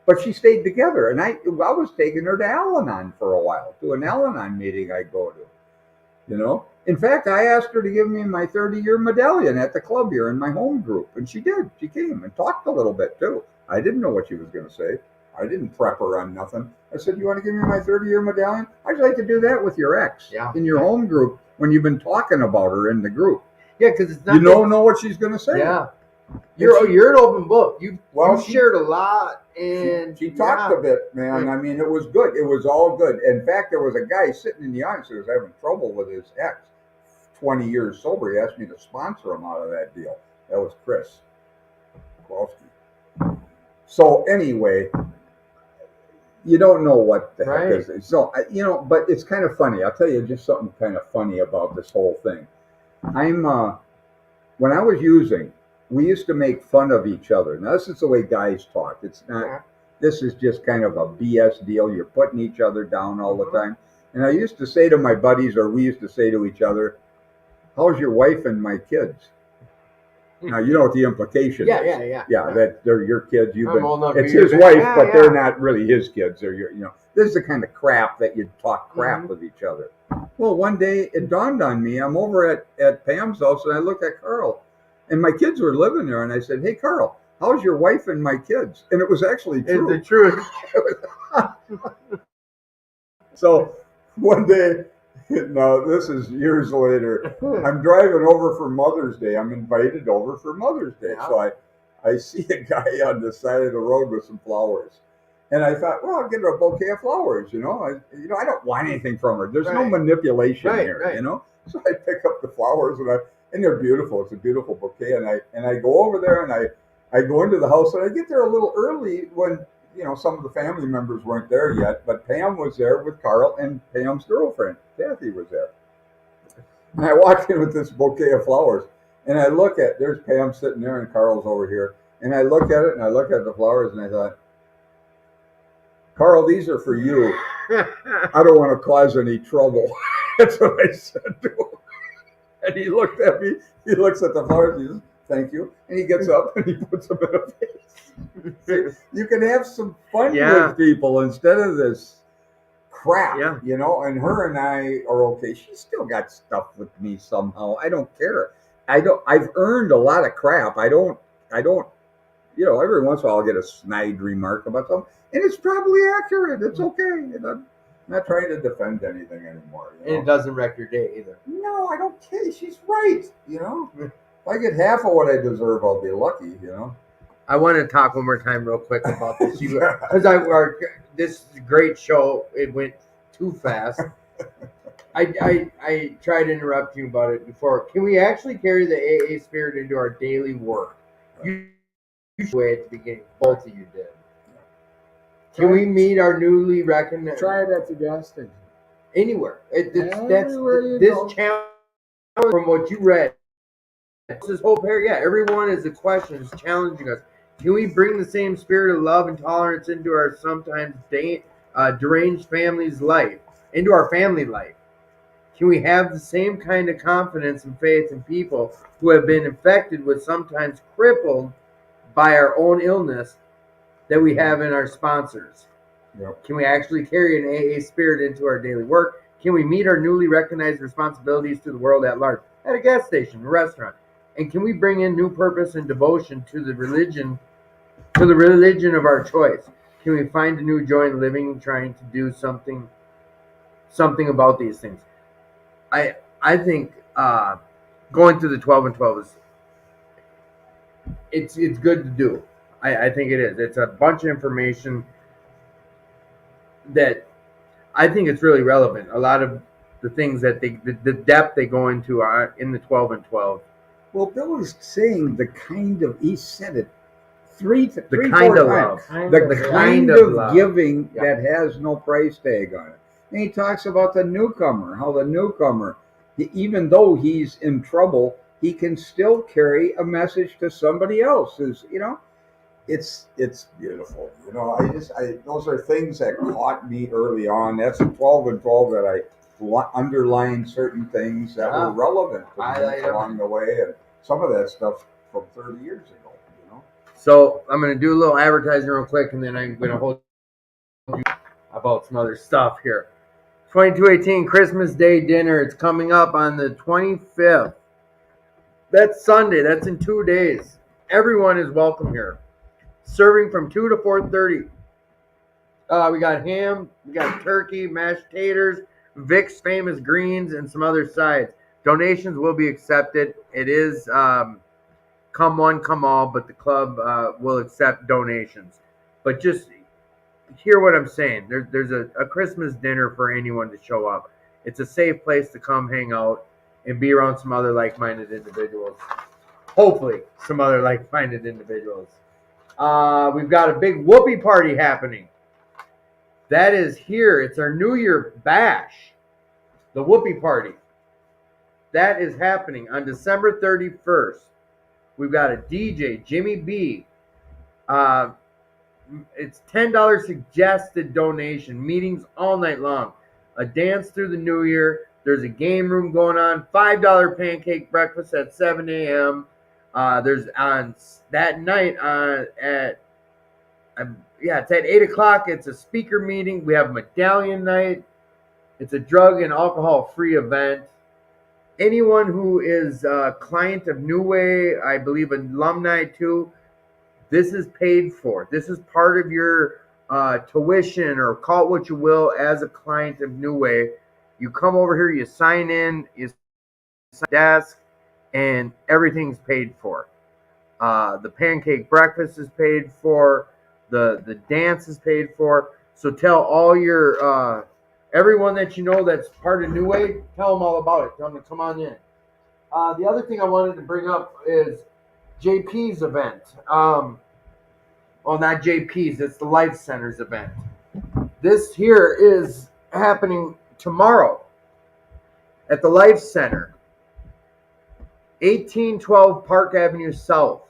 But she stayed together, and I was taking her to Al-Anon for a while, to an Al-Anon meeting I go to, In fact, I asked her to give me my 30-year medallion at the club here in my home group, and she did. She came and talked a little bit, too. I didn't know what she was going to say. I didn't prep her on nothing. I said, you want to give me my 30-year medallion? I'd like to do that with your ex in your home group when you've been talking about her in the group. Yeah, because it's not. You don't know what she's going to say. Yeah. You're an open book. You shared a lot. And she talked a bit, man. I mean, it was good. It was all good. In fact, there was a guy sitting in the audience who was having trouble with his ex. 20 years sober. He asked me to sponsor him out of that deal. That was Chris Kowalski. So anyway, you don't know what the heck is it. So, but it's kind of funny. I'll tell you just something kind of funny about this whole thing. When I was using, we used to make fun of each other. Now, this is the way guys talk. It's not, this is just kind of a BS deal. You're putting each other down all the time. And I used to say to my buddies, or we used to say to each other, how's your wife and my kids? Now, you know what the implication is. Yeah, that they're your kids. It's his wife, but they're not really his kids. They're this is the kind of crap that you talk crap with each other. Well, one day it dawned on me. I'm over at Pam's house, and I look at Carl, and my kids were living there, and I said, hey, Carl, how's your wife and my kids? And it was actually true. It's the truth. So one day No, this is years later. I'm driving over for Mother's Day. I'm invited over for Mother's Day. Yeah. So I see a guy on the side of the road with some flowers. And I thought, well, I'll get her a bouquet of flowers, I don't want anything from her. There's no Right. manipulation Right, here, right. So I pick up the flowers and they're beautiful. It's a beautiful bouquet. And I go over there and I go into the house and I get there a little early when some of the family members weren't there yet, but Pam was there with Carl and Pam's girlfriend, Kathy, was there. And I walked in with this bouquet of flowers, and there's Pam sitting there and Carl's over here. And I look at it and I look at the flowers and I thought, Carl, these are for you. I don't want to cause any trouble. That's what I said to him. And he looked at me, he looks at the flowers, he says, thank you. And he gets up and he puts them in a vase. You can have some fun with people instead of this crap, and her and I are okay. She's still got stuff with me somehow. I don't care. I've earned a lot of crap. I don't, every once in a while I'll get a snide remark about something, and it's probably accurate. It's okay. I'm not trying to defend anything anymore. And it doesn't wreck your day either. No, I don't care. She's right. If I get half of what I deserve, I'll be lucky. I want to talk one more time real quick about this. Because this great show, it went too fast. I tried to interrupt you about it before. Can we actually carry the AA spirit into our daily work? You way at the beginning, both of you did. Can we meet our newly recognized? Try it at the gas station. Anywhere. Everywhere you this go. challenge from what you read. This whole pair, everyone is a question, is challenging us. Can we bring the same spirit of love and tolerance into our sometimes deranged family's life, into our family life? Can we have the same kind of confidence and faith in people who have been infected with, sometimes crippled by our own illness, that we have in our sponsors? Yep. Can we actually carry an AA spirit into our daily work? Can we meet our newly recognized responsibilities to the world at large, at a gas station, a restaurant? And can we bring in new purpose and devotion to the religion of our choice? Can we find a new joy in living and trying to do something about these things? I think going through the 12 and 12 is it's good to do. I think it is. It's a bunch of information that I think it's really relevant. A lot of the things that the depth they go into are in the 12 and 12. Well, Bill was saying he said it three, The four kind of times. love. The kind of of love. giving Yeah. that has no price tag on it. And he talks about the newcomer, how the newcomer, even though he's in trouble, he can still carry a message to somebody else. It's beautiful. Those are things that caught me early on. That's a 12 and 12 that I underlined certain things that were relevant to me along the way, and some of that stuff from 30 years ago. So I'm going to do a little advertising real quick, and then I'm going to hold you about some other stuff here. 2218 Christmas Day dinner. It's coming up on the 25th. That's Sunday. That's in 2 days. Everyone is welcome here. Serving from 2 to 4:30. We got ham, we got turkey, mashed taters, Vic's famous greens, and some other sides. Donations will be accepted. It is come one, come all, but the club will accept donations. But just hear what I'm saying. There's a Christmas dinner for anyone to show up. It's a safe place to come hang out and be around some other like-minded individuals. Hopefully, some other like-minded individuals. We've got a big whoopee party happening. That is here. It's our New Year bash. The whoopee party. That is happening on December 31st. We've got a DJ, Jimmy B. It's $10 suggested donation. Meetings all night long. A dance through the new year. There's a game room going on. $5 pancake breakfast at 7 a.m. There's on that night it's at 8 o'clock. It's a speaker meeting. We have medallion night. It's a drug and alcohol free event. Anyone who is a client of New Way, I believe alumni too, this is paid for. This is part of your tuition, or call it what you will, as a client of New Way. You come over here, you sign in, you sign desk, and everything's paid for. The pancake breakfast is paid for. The dance is paid for. So tell all your everyone that you know that's part of New Wave, tell them all about it. Tell them to come on in. The other thing I wanted to bring up is JP's event. Well, not JP's, it's the Life Center's event. This here is happening tomorrow at the Life Center, 1812 Park Avenue South,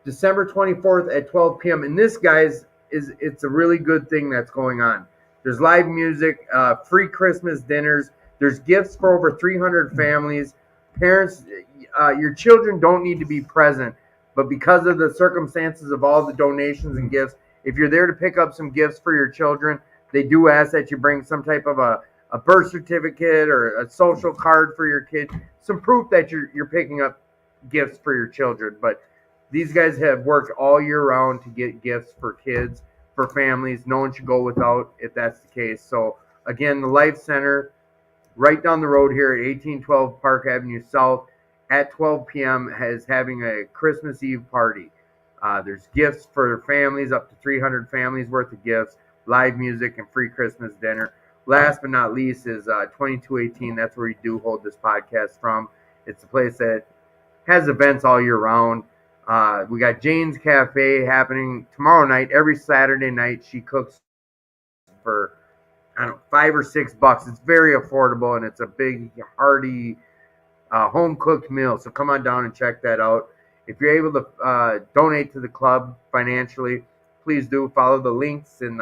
December 24th at 12 p.m. And this, guys, it's a really good thing that's going on. There's live music, free Christmas dinners. There's gifts for over 300 families. Parents, your children don't need to be present, but because of the circumstances of all the donations and gifts, if you're there to pick up some gifts for your children, they do ask that you bring some type of a birth certificate or a social card for your kid, some proof that you're picking up gifts for your children. But these guys have worked all year round to get gifts for kids, for families. No one should go without if that's the case. So again, the Life Center, right down the road here at 1812 Park Avenue South at 12 p.m. is having a Christmas Eve party. There's gifts for families, up to 300 families worth of gifts, live music, and free Christmas dinner. Last but not least is 2218. That's where we do hold this podcast from. It's a place that has events all year round. We got Jane's Cafe happening tomorrow night. Every Saturday night, she cooks for, I don't know, $5 or $6. It's very affordable, and it's a big, hearty, home-cooked meal. So come on down and check that out. If you're able to donate to the club financially, please do. Follow the links and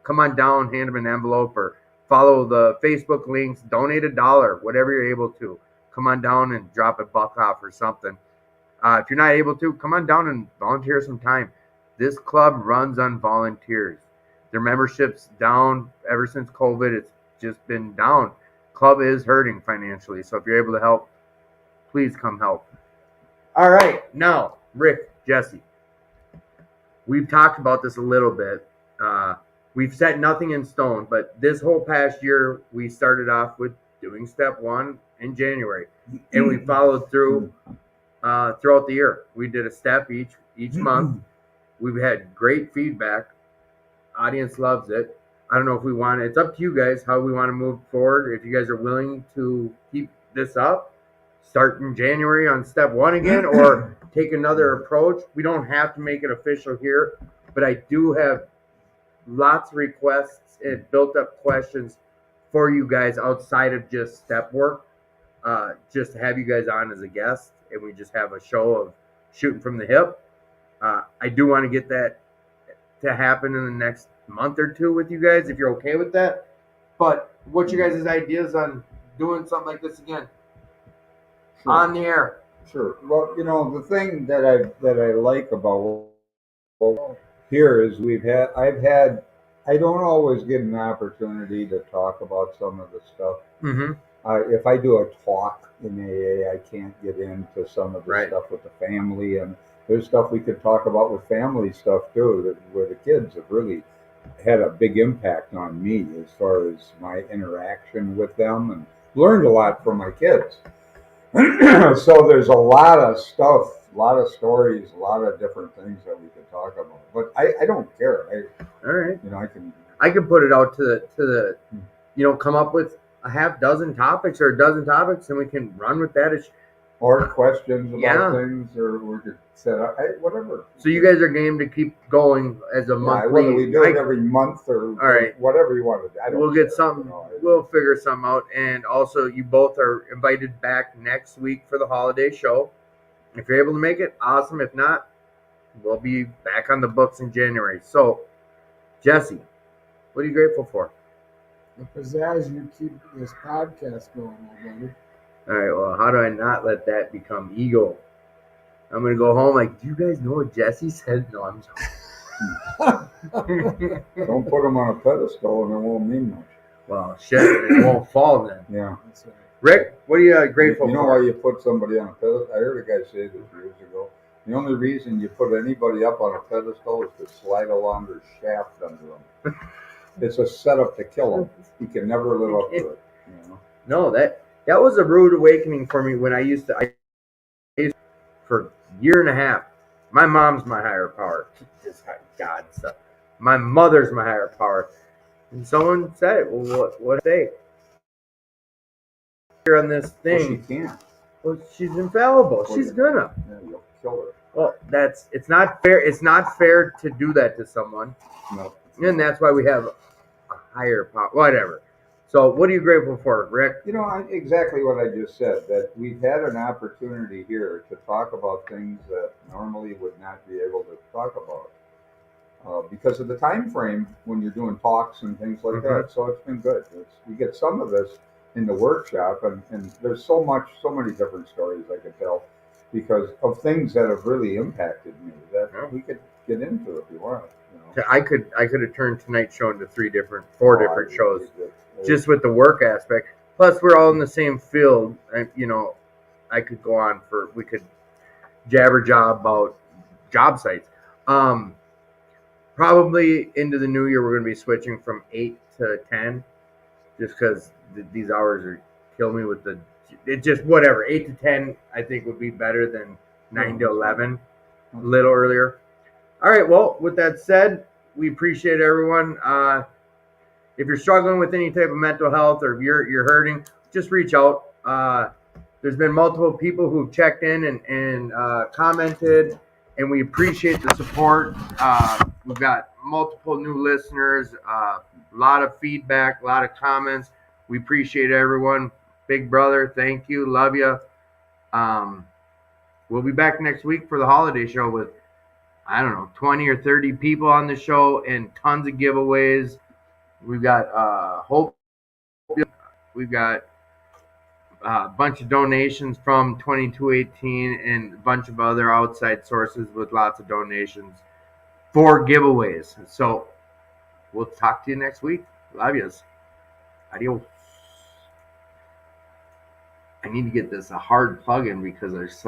come on down, hand them an envelope, or follow the Facebook links. Donate $1, whatever you're able to. Come on down and drop $1 off or something. If you're not able to, come on down and volunteer some time. This club runs on volunteers. Their membership's down ever since COVID. It's just been down. Club is hurting financially. So if you're able to help, please come help. All right. Now, Rick, Jesse, we've talked about this a little bit. We've set nothing in stone, but this whole past year, we started off with doing step 1 in January, and we followed through throughout the year. We did a step each month. We've had great feedback. Audience loves it. I don't know if we want it. It's up to you guys how we want to move forward. If you guys are willing to keep this up, start in January on step 1 again, or take another approach. We don't have to make it official here, but I do have lots of requests and built up questions for you guys outside of just step work. Just to have you guys on as a guest, and we just have a show of shooting from the hip. I do want to get that to happen in the next month or two with you guys, if you're okay with that. But what's your guys' ideas on doing something like this again? Sure. On the air? Sure. Well, the thing that I like about here is I don't always get an opportunity to talk about some of the stuff. Mm-hmm. If I do a talk in AA, I can't get into some of the stuff with the family, and there's stuff we could talk about with family stuff too, where the kids have really had a big impact on me as far as my interaction with them, and learned a lot from my kids. So there's a lot of stuff, a lot of stories, a lot of different things that we could talk about. But I don't care. All right. I can put it out to the come up with a half dozen topics or a dozen topics, and we can run with that. Or questions about things, or we could set up whatever. So you guys are game to keep going as a monthly. Whether we do it every month or whatever you want to do. We'll get something. We'll figure something out. And also, you both are invited back next week for the holiday show. If you're able to make it, awesome. If not, we'll be back on the books in January. So, Jesse, what are you grateful for? Because as you keep this podcast going, my buddy. All right, well, how do I not let that become ego? I'm going to go home like, do you guys know what Jesse said? No, I'm joking. Don't put him on a pedestal and it won't mean much. Well, shit, it won't fall then. Yeah. That's right. Rick, what are you grateful for? You know why you put somebody on a pedestal? I heard a guy say this years ago. The only reason you put anybody up on a pedestal is to slide along their shaft under them. It's a setup to kill him. He can never live up to it. You know? No, that was a rude awakening for me when I used for a year and a half. My mom's my higher power. Just God stuff. My mother's my higher power. And someone said, "Well, what they here on this Well, she thing? can't. Well, she's infallible. Well, She's yeah. gonna." Yeah, you'll kill her. Well, it's not fair. It's not fair to do that to someone, No. and that's why we have a higher power. Whatever. So, what are you grateful for, Rick? You know, exactly what I just said, that we've had an opportunity here to talk about things that normally would not be able to talk about because of the time frame when you're doing talks and things like that. So it's been good. We get some of this in the workshop, and there's so many different stories I could tell because of things that have really impacted me that we could get into if you want. You know? I could have turned tonight's show into four different shows, just with the work aspect. Plus, we're all in the same field. You know, I could go on we could jabber job about job sites. Probably into the new year, we're going to be switching from 8 to 10, just because these hours are kill me with the. It just whatever 8 to 10. I think would be better than 9 to 11, a little earlier. All right. Well, with that said, we appreciate everyone. If you're struggling with any type of mental health or if you're hurting, just reach out. There's been multiple people who've checked in and commented, and we appreciate the support. We've got multiple new listeners, a lot of feedback, a lot of comments. We appreciate everyone. Big brother, thank you. Love you. We'll be back next week for the holiday show with, I don't know, 20 or 30 people on the show and tons of giveaways. We've got Hope. We've got a bunch of donations from 2218 and a bunch of other outside sources with lots of donations for giveaways. So we'll talk to you next week. Love yous. Adios. I need to get this a hard plug-in because there's